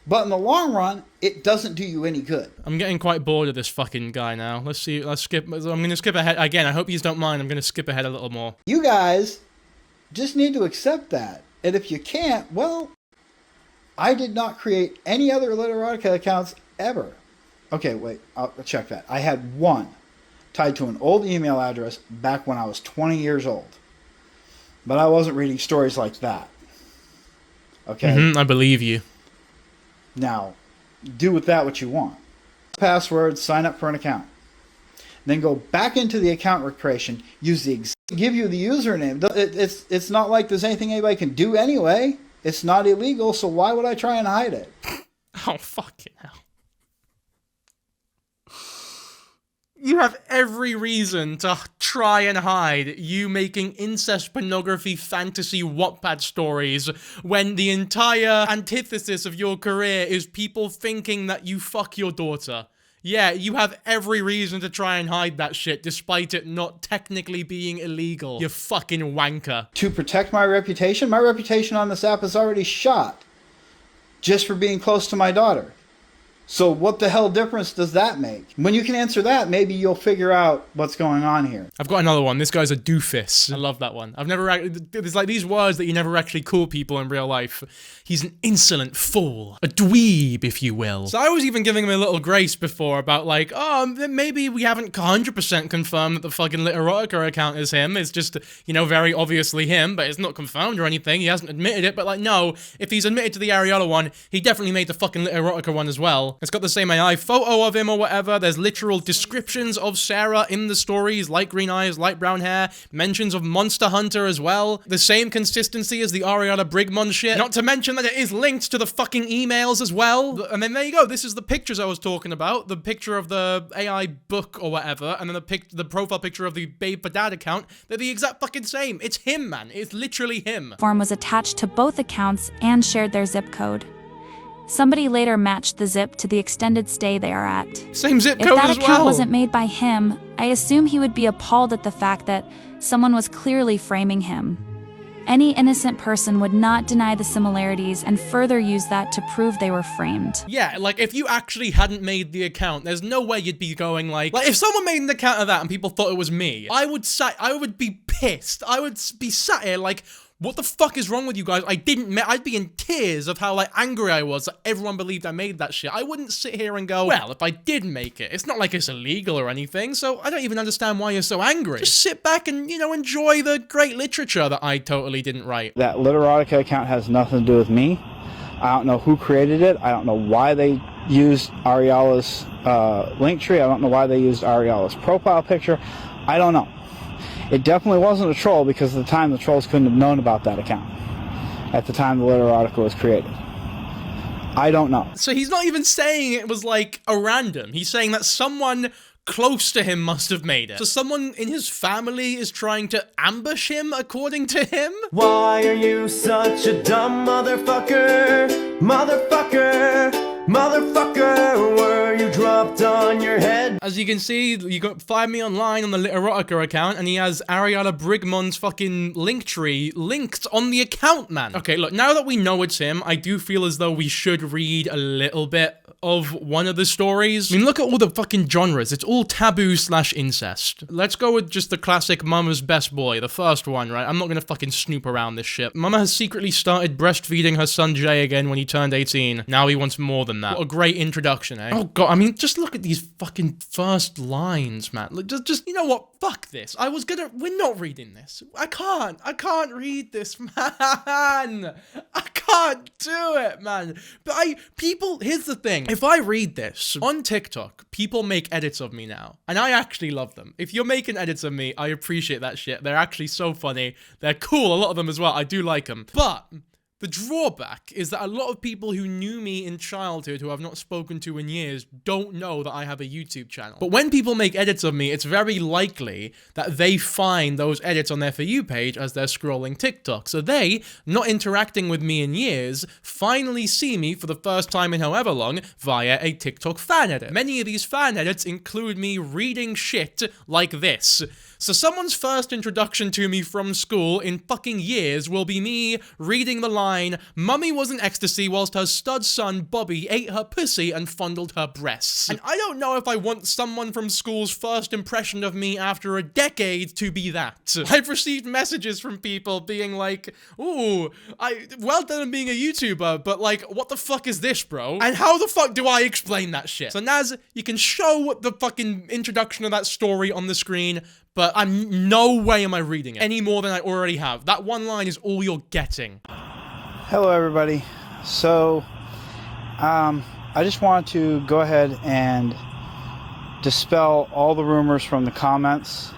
But in the long run, it doesn't do you any good. I'm getting quite bored of this fucking guy now. Let's skip. I'm going to skip ahead. Again, I hope you don't mind. I'm going to skip ahead a little more. You guys just need to accept that. And if you can't, well, I did not create any other Literotica accounts ever. Okay, wait, I'll check that. I had one tied to an old email address back when I was 20 years old. But I wasn't reading stories like that. Okay? I believe you. Now, do with that what you want. Password, sign up for an account. Then go back into the account creation, use the give you the username. It's not like there's anything anybody can do anyway. It's not illegal, so why would I try and hide it? Oh, fucking hell. You have every reason to try and hide you making incest pornography fantasy Wattpad stories when the entire antithesis of your career is people thinking that you fuck your daughter. Yeah, you have every reason to try and hide that shit, despite it not technically being illegal. You fucking wanker. To protect my reputation on this app is already shot. Just for being close to my daughter. So what the hell difference does that make? When you can answer that, maybe you'll figure out what's going on here. I've got another one. This guy's a doofus. I love that one. There's like these words that you never actually call people in real life. He's an insolent fool. A dweeb, if you will. So I was even giving him a little grace before about like, oh, maybe we haven't 100% confirmed that the fucking Literotica account is him. It's just, you know, very obviously him, but it's not confirmed or anything. He hasn't admitted it, but like, no, if he's admitted to the Arialla one, he definitely made the fucking Literotica one as well. It's got the same AI photo of him or whatever. There's literal descriptions of Sarah in the stories, light green eyes, light brown hair, mentions of Monster Hunter as well. The same consistency as the Arialla Brigmon shit. Not to mention that it is linked to the fucking emails as well. And then there you go. This is the pictures I was talking about. The picture of the AI book or whatever, and then the profile picture of the Babe for Dad account. They're the exact fucking same. It's him, man. It's literally him. Form was attached to both accounts and shared their zip code. Somebody later matched the zip to the extended stay they are at. Same zip code as well. well. If that account wasn't made by him, I assume he would be appalled at the fact that someone was clearly framing him. Any innocent person would not deny the similarities and further use that to prove they were framed. Yeah, like if you actually hadn't made the account, there's no way you'd be going like if someone made an account of that and people thought it was me, I would be pissed. I would be sat here like, what the fuck is wrong with you guys? I'd be in tears of how like angry I was that everyone believed I made that shit. I wouldn't sit here and go, well, if I did make it, it's not like it's illegal or anything, so I don't even understand why you're so angry. Just sit back and, you know, enjoy the great literature that I totally didn't write. That Literotica account has nothing to do with me. I don't know who created it. I don't know why they used Arialla's link tree. I don't know why they used Arialla's profile picture. I don't know. It definitely wasn't a troll because at the time the trolls couldn't have known about that account at the time the Literotica was created. I don't know. So he's not even saying it was like a random. He's saying that someone close to him must have made it. So someone in his family is trying to ambush him, according to him? Why are you such a dumb motherfucker? Motherfucker, were you dropped on your head? As you can see, you can find me online on the Literotica account, and he has Arialla Brigmon's fucking link tree linked on the account, man. Okay, look, now that we know it's him, I do feel as though we should read a little bit of one of the stories. I mean, look at all the fucking genres. It's all taboo/incest. Let's go with just the classic Mama's Best Boy, the first one, right? I'm not gonna fucking snoop around this shit. Mama has secretly started breastfeeding her son Jay again when he turned 18. Now he wants more than that. What a great introduction, eh? Oh god, I mean, just look at these fucking first lines, man. Like, just, you know what? Fuck this. We're not reading this. I can't read this, man. I can't do it, man. But here's the thing. If I read this on TikTok, people make edits of me now, and I actually love them. If you're making edits of me, I appreciate that shit. They're actually so funny. They're cool, a lot of them as well. I do like them. But the drawback is that a lot of people who knew me in childhood, who I've not spoken to in years, don't know that I have a YouTube channel. But when people make edits of me, it's very likely that they find those edits on their For You page as they're scrolling TikTok. So they, not interacting with me in years, finally see me for the first time in however long via a TikTok fan edit. Many of these fan edits include me reading shit like this. So someone's first introduction to me from school in fucking years will be me reading the line, "Mummy was in ecstasy whilst her stud son Bobby ate her pussy and fondled her breasts." And I don't know if I want someone from school's first impression of me after a decade to be that. I've received messages from people being like, "Ooh, well done on being a YouTuber, but like, what the fuck is this, bro? And how the fuck do I explain that shit?" So Naz, you can show the fucking introduction of that story on the screen, but no way am I reading it any more than I already have. That one line is all you're getting. Hello, everybody. So, I just wanted to go ahead and dispel all the rumors from the comments,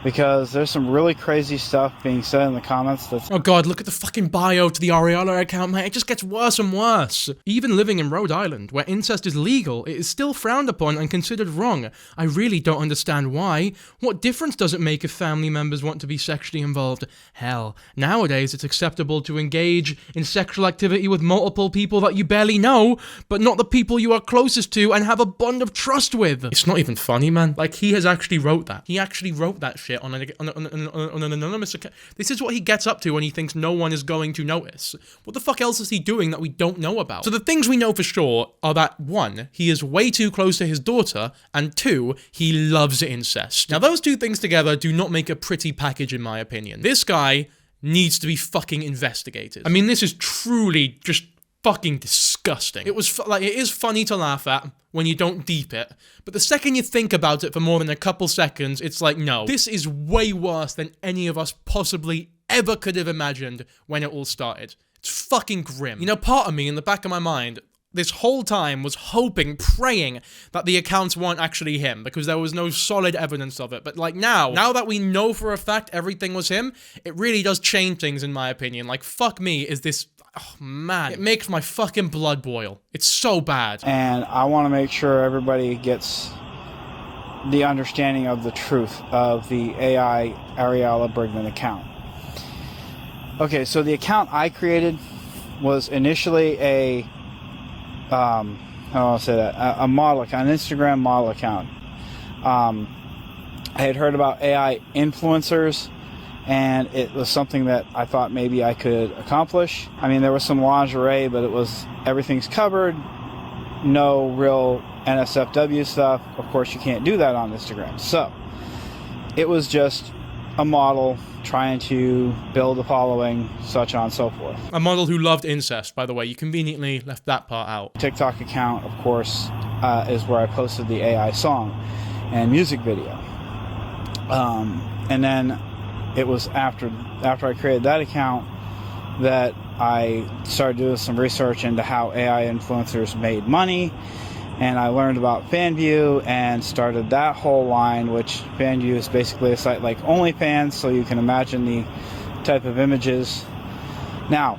because there's some really crazy stuff being said in the comments that's— Oh god, look at the fucking bio to the Arialla account, man. It just gets worse and worse. Even living in Rhode Island, where incest is legal, it is still frowned upon and considered wrong. I really don't understand why. What difference does it make if family members want to be sexually involved? Hell, nowadays it's acceptable to engage in sexual activity with multiple people that you barely know, but not the people you are closest to and have a bond of trust with. It's not even funny, man. Like, he has actually wrote that. He actually wrote that shit on an anonymous account. This is what he gets up to when he thinks no one is going to notice. What the fuck else is he doing that we don't know about? So the things we know for sure are that 1, he is way too close to his daughter, and 2, he loves incest. Now those two things together do not make a pretty package in my opinion. This guy needs to be fucking investigated. I mean, this is truly just fucking disgusting. It is funny to laugh at when you don't deep it, but the second you think about it for more than a couple seconds, it's like, no, this is way worse than any of us possibly ever could have imagined when it all started. It's fucking grim. You know, part of me in the back of my mind this whole time was hoping, praying that the accounts weren't actually him, because there was no solid evidence of it. But like now that we know for a fact everything was him, it really does change things in my opinion. Like, fuck me, is this— oh man, it makes my fucking blood boil. It's so bad. And I want to make sure everybody gets the understanding of the truth of the AI Arialla Brigmon account. Okay, so the account I created was initially a how do I say that? A model account, an Instagram model account. I had heard about AI influencers, and it was something that I thought maybe I could accomplish. I mean, there was some lingerie, but it was everything's covered, no real NSFW stuff. Of course, you can't do that on Instagram. So it was just a model trying to build a following, such on and so forth. A model who loved incest, by the way. You conveniently left that part out. TikTok account, of course, is where I posted the AI song and music video. And then it was after I created that account that I started doing some research into how AI influencers made money, and I learned about FanView and started that whole line, which FanView is basically a site like OnlyFans, so you can imagine the type of images. Now,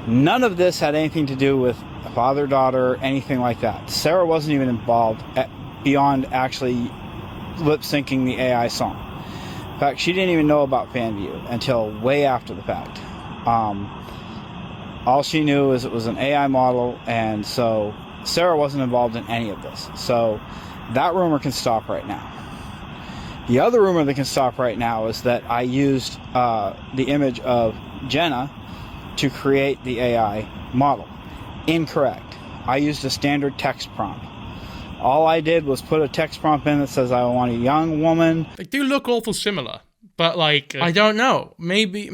none of this had anything to do with a father-daughter, anything like that. Sarah wasn't even involved beyond actually lip syncing the AI song. In fact, she didn't even know about FanView until way after the fact. All she knew is it was an AI model, and so Sarah wasn't involved in any of this. So that rumor can stop right now. The other rumor that can stop right now is that I used the image of Jenna to create the AI model. Incorrect. I used a standard text prompt. All I did was put a text prompt in that says I want a young woman. They do look awful similar. But, like, I don't know. Maybe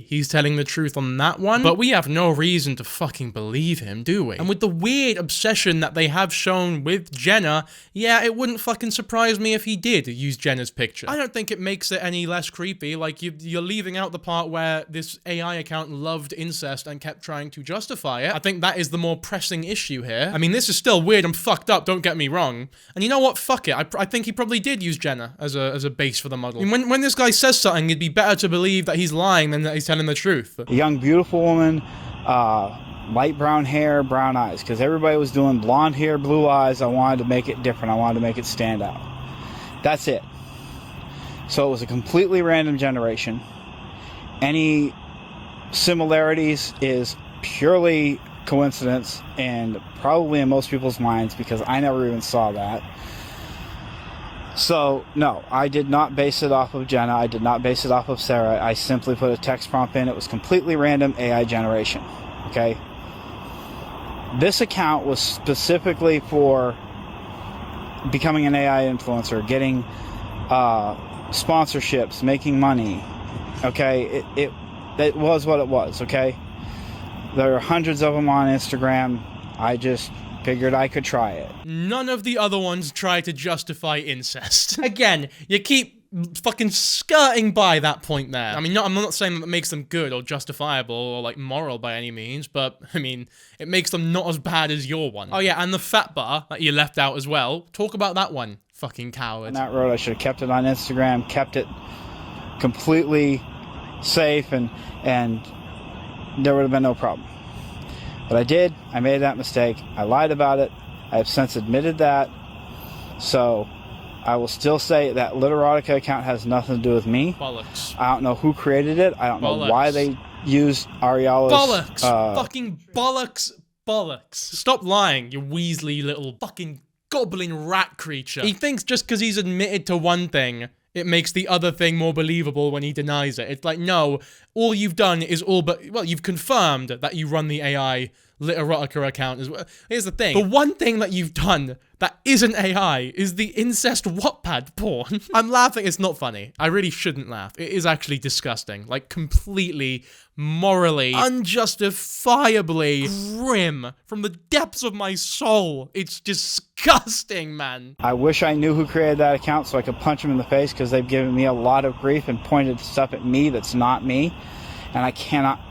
he's telling the truth on that one. But we have no reason to fucking believe him, do we? And with the weird obsession that they have shown with Jenna, yeah, it wouldn't fucking surprise me if he did use Jenna's picture. I don't think it makes it any less creepy. Like, you're leaving out the part where this AI account loved incest and kept trying to justify it. I think that is the more pressing issue here. I mean, this is still weird and fucked up, don't get me wrong. And you know what? Fuck it. I think he probably did use Jenna as a base for the model. I mean, when this guy says something, it'd be better to believe that he's lying than that he's telling the truth. A young, beautiful woman, light brown hair, brown eyes, because everybody was doing blonde hair, blue eyes. I wanted to make it different. I wanted to make it stand out. That's it. So it was a completely random generation. Any similarities is purely coincidence, and probably in most people's minds, because I never even saw that. So, no, I did not base it off of Jenna. I did not base it off of Sarah. I simply put a text prompt in. It was completely random AI generation. Okay? This account was specifically for becoming an AI influencer, getting sponsorships, making money. Okay? It was what it was, okay? There are hundreds of them on Instagram. I just figured I could try it. None of the other ones try to justify incest. Again, you keep fucking skirting by that point there. I mean, I'm not saying that makes them good or justifiable or, like, moral by any means, but, I mean, it makes them not as bad as your one. Oh yeah, and the fat bar that you left out as well. Talk about that one, fucking coward. On that road, I should have kept it on Instagram, kept it completely safe, and there would have been no problem. But I did. I made that mistake. I lied about it. I have since admitted that. So I will still say that Literotica account has nothing to do with me. Bollocks. I don't know who created it. I don't know why they used Arialla's... Bollocks. Fucking bollocks. Bollocks. Stop lying, you Weasley little fucking goblin rat creature. He thinks just because he's admitted to one thing, it makes the other thing more believable when he denies it. It's like, no, all you've done is well, you've confirmed that you run the AI Literotica account as well. Here's the thing. The one thing that you've done that isn't AI is the incest Wattpad porn. I'm laughing. It's not funny. I really shouldn't laugh. It is actually disgusting. Like, completely, morally, unjustifiably grim from the depths of my soul. It's disgusting, man. I wish I knew who created that account so I could punch him in the face, because they've given me a lot of grief and pointed stuff at me that's not me. And I cannot...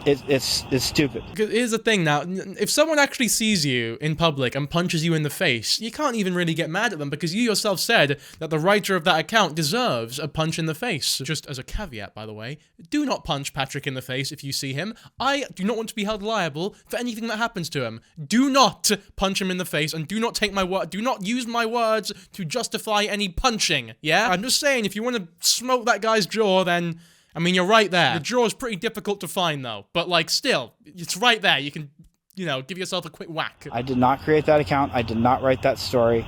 It's stupid. Here's the thing now, if someone actually sees you in public and punches you in the face, you can't even really get mad at them, because you yourself said that the writer of that account deserves a punch in the face. Just as a caveat, by the way, do not punch Patrick in the face if you see him. I do not want to be held liable for anything that happens to him. Do not punch him in the face, and do not take my word, do not use my words to justify any punching, yeah? I'm just saying, if you want to smoke that guy's jaw, then... I mean, you're right there. The jaw is pretty difficult to find, though. But, like, still, it's right there. You can, you know, give yourself a quick whack. I did not create that account. I did not write that story.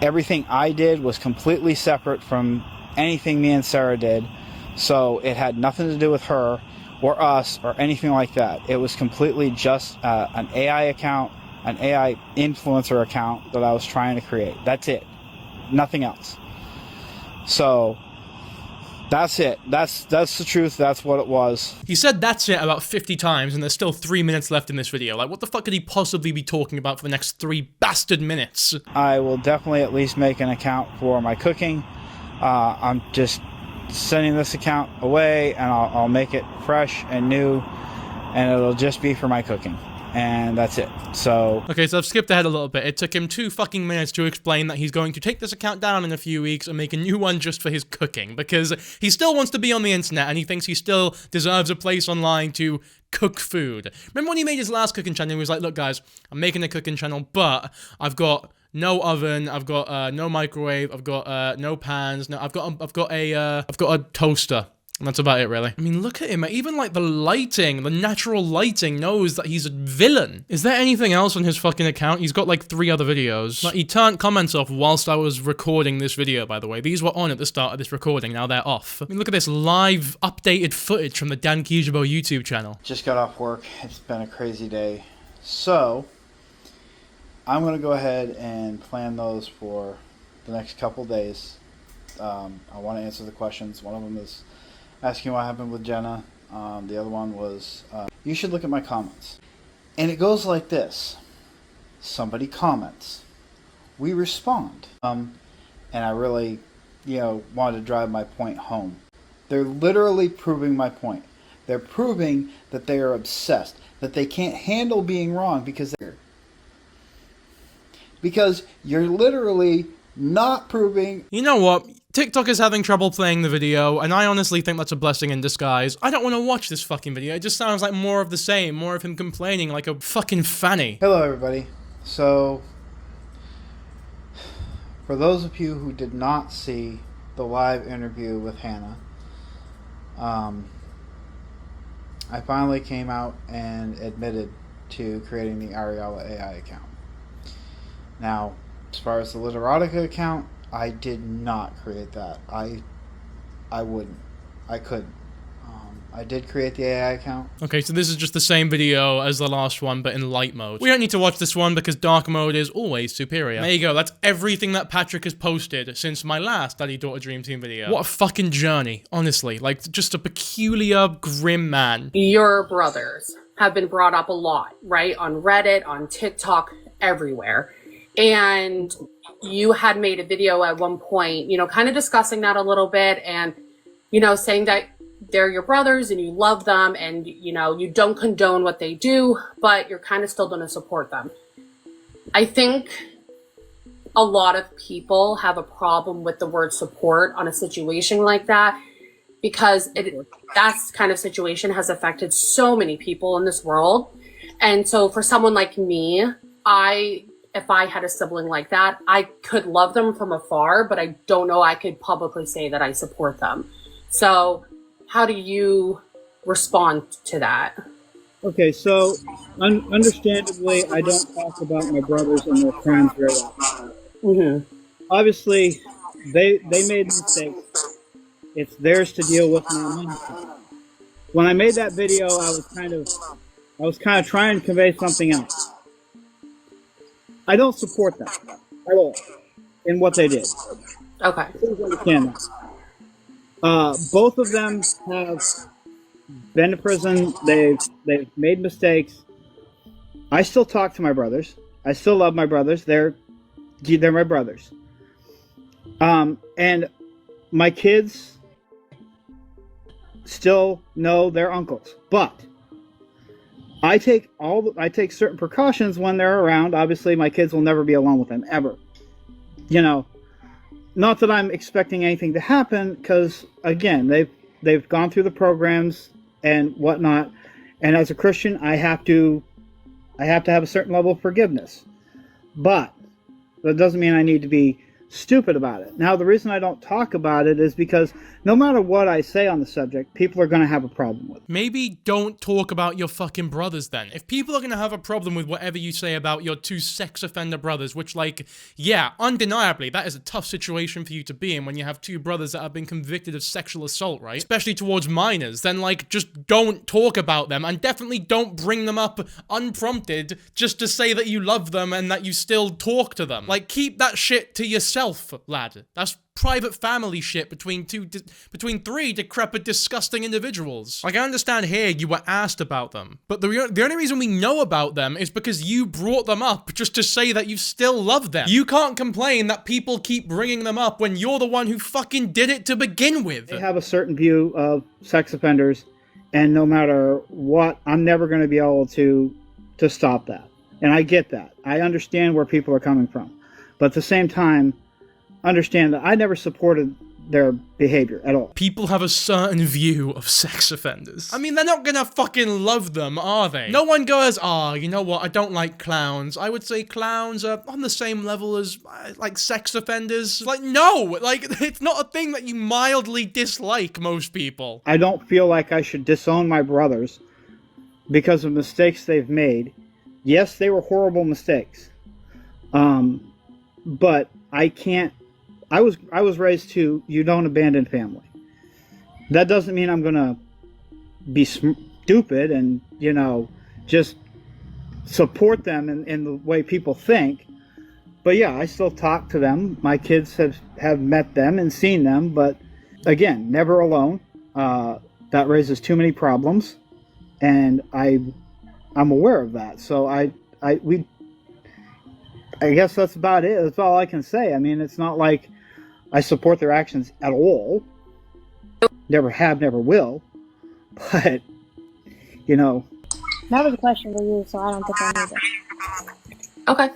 Everything I did was completely separate from anything me and Sarah did. So it had nothing to do with her or us or anything like that. It was completely just an AI account, an AI influencer account that I was trying to create. That's it. Nothing else. So... that's it. That's the truth. That's what it was. He said that's it about 50 times, and there's still 3 minutes left in this video. Like, what the fuck could he possibly be talking about for the next 3 bastard minutes? I will definitely at least make an account for my cooking. I'm just sending this account away, and I'll make it fresh and new, and it'll just be for my cooking. And that's it. So... okay, so I've skipped ahead a little bit. It took him 2 fucking minutes to explain that he's going to take this account down in a few weeks and make a new one just for his cooking, because he still wants to be on the internet, and he thinks he still deserves a place online to cook food. Remember when he made his last cooking channel, he was like, look guys, I'm making a cooking channel, but I've got no oven, I've got no microwave, I've got no pans, no, I've got a toaster. And that's about it, really. I mean, look at him. Even, like, the lighting, the natural lighting knows that he's a villain. Is there anything else on his fucking account? He's got, like, 3 other videos. Like, he turned comments off whilst I was recording this video, by the way. These were on at the start of this recording. Now they're off. I mean, look at this live, updated footage from the Dankyjabo YouTube channel. Just got off work. It's been a crazy day. So, I'm going to go ahead and plan those for the next couple days. I want to answer the questions. One of them is asking what happened with Jenna. The other one was, you should look at my comments. And it goes like this. Somebody comments. We respond. And I really, wanted to drive my point home. They're literally proving my point. They're proving that they are obsessed. That they can't handle being wrong because you're literally not proving... You know what? TikTok is having trouble playing the video, and I honestly think that's a blessing in disguise. I don't want to watch this fucking video. It just sounds like more of the same. More of him complaining like a fucking fanny. Hello, everybody. So, for those of you who did not see the live interview with Hannah, I finally came out and admitted to creating the Arialla AI account. Now, as far as the Literotica account, I did not create that. I wouldn't. I couldn't. I did create the AI account. Okay, so this is just the same video as the last one, but in light mode. We don't need to watch this one because dark mode is always superior. There you go, that's everything that Patrick has posted since my last Daddy Daughter Dream Team video. What a fucking journey, honestly. Like, just a peculiar, grim man. Your brothers have been brought up a lot, right? On Reddit, on TikTok, everywhere. And you had made a video at one point, kind of discussing that a little bit and, saying that they're your brothers and you love them and, you don't condone what they do, but you're kind of still going to support them. I think a lot of people have a problem with the word support on a situation like that because that kind of situation has affected so many people in this world. And so for someone like me, if I had a sibling like that, I could love them from afar, but I don't know I could publicly say that I support them. So how do you respond to that? Okay, so understandably, I don't talk about my brothers and their crimes very often. Mm-hmm. Obviously, they made mistakes. It's theirs to deal with, not mine. When I made that video, I was kind of trying to convey something else. I don't support them at all in what they did. Okay. Please understand that. Both of them have been to prison. They've made mistakes. I still talk to my brothers. I still love my brothers. They're my brothers. And my kids still know their uncles, but I take certain precautions when they're around. Obviously, my kids will never be alone with them, ever. Not that I'm expecting anything to happen, because, again, they've gone through the programs and whatnot, and as a Christian, I have to have a certain level of forgiveness. But that doesn't mean I need to be stupid about it. Now, the reason I don't talk about it is because no matter what I say on the subject, people are going to have a problem with it. Maybe don't talk about your fucking brothers then. If people are going to have a problem with whatever you say about your 2 sex offender brothers, which, like, yeah, undeniably, that is a tough situation for you to be in when you have 2 brothers that have been convicted of sexual assault, right? Especially towards minors, then, like, just don't talk about them and definitely don't bring them up unprompted just to say that you love them and that you still talk to them. Like, keep that shit to yourself, lad. That's private family shit between 3 decrepit, disgusting individuals. Like, I understand here you were asked about them, but the only reason we know about them is because you brought them up just to say that you still love them. You can't complain that people keep bringing them up when you're the one who fucking did it to begin with. They have a certain view of sex offenders, and no matter what, I'm never going to be able to stop that. And I get that. I understand where people are coming from. But at the same time, understand that I never supported their behavior at all. People have a certain view of sex offenders. I mean, they're not gonna fucking love them, are they? No one goes, "Ah, you know what, I don't like clowns." I would say clowns are on the same level as, like, sex offenders. Like, no! Like, it's not a thing that you mildly dislike, most people. I don't feel like I should disown my brothers because of mistakes they've made. Yes, they were horrible mistakes. But I can't... I was raised to, you don't abandon family. That doesn't mean I'm gonna be stupid and, you know, just support them in the way people think. But yeah, I still talk to them. My kids have met them and seen them, but again, never alone. That raises too many problems, and I'm aware of that. So I guess that's about it. That's all I can say. I mean, it's not like I support their actions at all. Never have, never will. But, you know. That was a question for you, so I don't think I need it. Okay.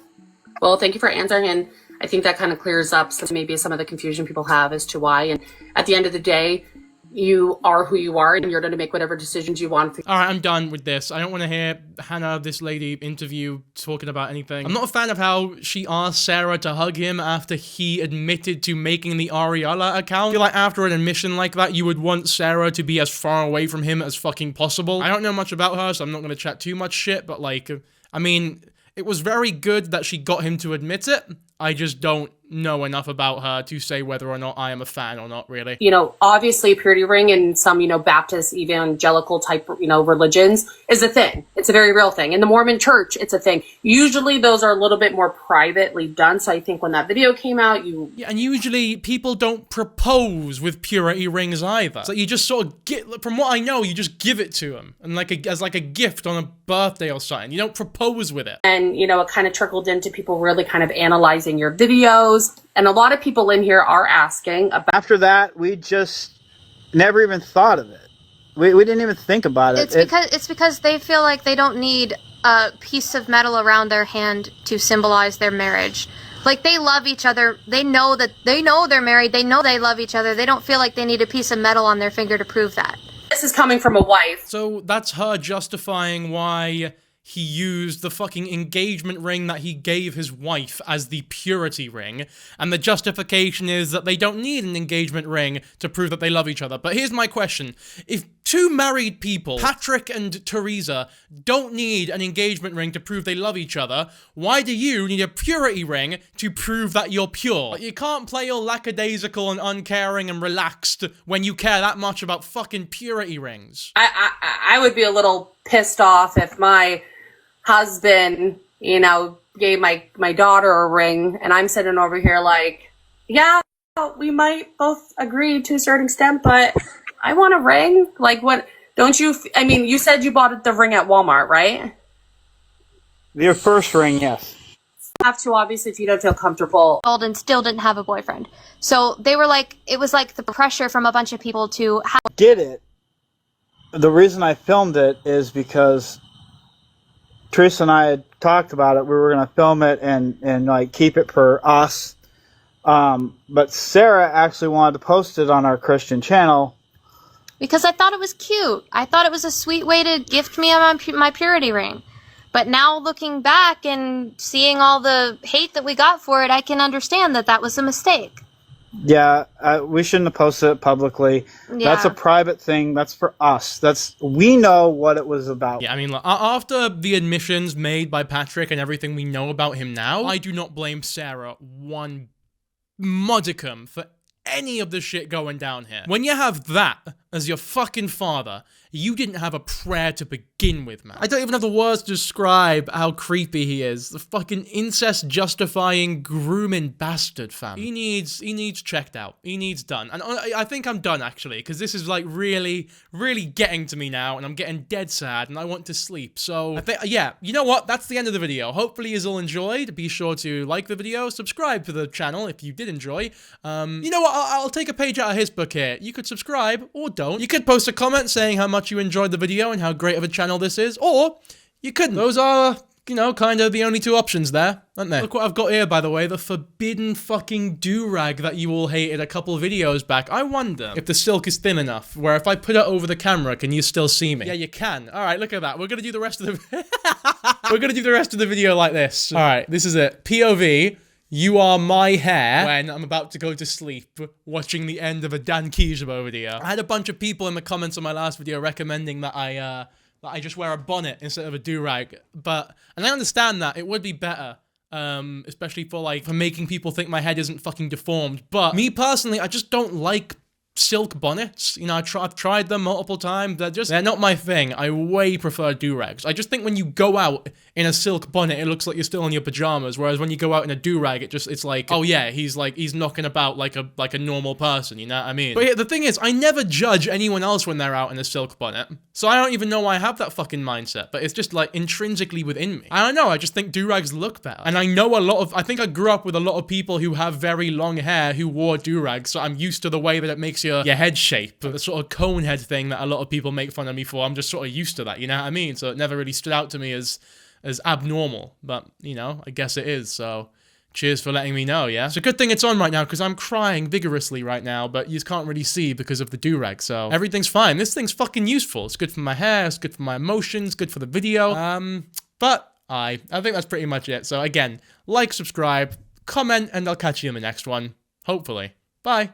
Well, thank you for answering, and I think that kind of clears up maybe some of the confusion people have as to why. And at the end of the day, you are who you are, and you're going to make whatever decisions you want. All right, I'm done with this. I don't want to hear Hannah, this lady, interview talking about anything. I'm not a fan of how she asked Sarah to hug him after he admitted to making the Arialla account. I feel like after an admission like that, you would want Sarah to be as far away from him as fucking possible. I don't know much about her, so I'm not going to chat too much shit, but like, I mean, it was very good that she got him to admit it. I just don't know enough about her to say whether or not I am a fan or not, really. You know, obviously purity ring in some, you know, Baptist evangelical type, you know, religions is a thing. It's a very real thing. In the Mormon church, it's a thing. Usually those are a little bit more privately done. So I think when that video came out, Yeah, and usually people don't propose with purity rings either. So you just sort of get, from what I know, you just give it to them. And like as like a gift on a birthday or something. You don't propose with it. And, you know, it kind of trickled into people really kind of analyzing your videos. And a lot of people in here are asking about... After that, we just never even thought of it. We didn't even think about it. It's because they feel like they don't need a piece of metal around their hand to symbolize their marriage. Like, they love each other. They know they're married. They know they love each other. They don't feel like they need a piece of metal on their finger to prove that. This is coming from a wife. So that's her justifying why he used the fucking engagement ring that he gave his wife as the purity ring, and the justification is that they don't need an engagement ring to prove that they love each other. But here's my question. If two married people, Patrick and Teresa, don't need an engagement ring to prove they love each other, why do you need a purity ring to prove that you're pure? You can't play all lackadaisical and uncaring and relaxed when you care that much about fucking purity rings. I would be a little pissed off if my husband, you know, gave my daughter a ring, and I'm sitting over here like, yeah, we might both agree to a certain extent, but I want a ring. Like, what? Don't you? I mean, you said you bought the ring at Walmart, right? Your first ring, yes. Have to, obviously, if you don't feel comfortable. And still didn't have a boyfriend. So they were like, it was like the pressure from a bunch of people to have... Did it. The reason I filmed it is because Teresa and I had talked about it. We were going to film it and like keep it for us. But Sarah actually wanted to post it on our Christian channel. Because I thought it was cute. I thought it was a sweet way to gift me my purity ring. But now looking back and seeing all the hate that we got for it, I can understand that that was a mistake. Yeah, we shouldn't have posted it publicly. Yeah. That's a private thing. That's for us. We know what it was about. Yeah, I mean, after the admissions made by Patrick and everything we know about him now, I do not blame Sarah one modicum for any of the shit going down here. When you have that as your fucking father, you didn't have a prayer to begin with, man. I don't even have the words to describe how creepy he is. The fucking incest justifying grooming bastard, fam. He needs checked out. He needs done. And I think I'm done, actually, because this is like really, really getting to me now, and I'm getting dead sad, and I want to sleep. So, yeah, you know what? That's the end of the video. Hopefully you all enjoyed. Be sure to like the video, subscribe to the channel if you did enjoy. You know what? I'll take a page out of his book here. You could subscribe, or don't. You could post a comment saying how much you enjoyed the video and how great of a channel this is, or you couldn't. Those are you know, kind of the only two options there, aren't they? Look what I've got here, by the way, the forbidden fucking do-rag that you all hated a couple of videos back. I wonder if the silk is thin enough, where if I put it over the camera, can you still see me? Yeah, you can. All right, look at that. We're gonna do the rest of the... We're gonna do the rest of the video like this. All right, this is it. POV. You are my hair when I'm about to go to sleep watching the end of a Dankyjabo video. I had a bunch of people in the comments on my last video recommending that I just wear a bonnet instead of a do-rag. And I understand that. It would be better. Especially for making people think my head isn't fucking deformed. But me personally, I just don't like silk bonnets. You know, I've tried them multiple times. They're not my thing. I way prefer do-rags. I just think when you go out in a silk bonnet, it looks like you're still in your pajamas, whereas when you go out in a do-rag, it's like, oh yeah, he's knocking about like a normal person, you know what I mean? But yeah, the thing is, I never judge anyone else when they're out in a silk bonnet, so I don't even know why I have that fucking mindset, but it's just like intrinsically within me. I don't know, I just think do-rags look better. And I know I think I grew up with a lot of people who have very long hair who wore do-rags, so I'm used to the way that it makes your head shape, the sort of cone head thing that a lot of people make fun of me for. I'm just sort of used to that, you know what I mean? So it never really stood out to me as abnormal, but, you know, I guess it is, so cheers for letting me know, yeah? It's a good thing it's on right now, because I'm crying vigorously right now, but you just can't really see because of the do-rag, so everything's fine. This thing's fucking useful. It's good for my hair, it's good for my emotions, good for the video, but I think that's pretty much it. So again, like, subscribe, comment, and I'll catch you in the next one, hopefully. Bye!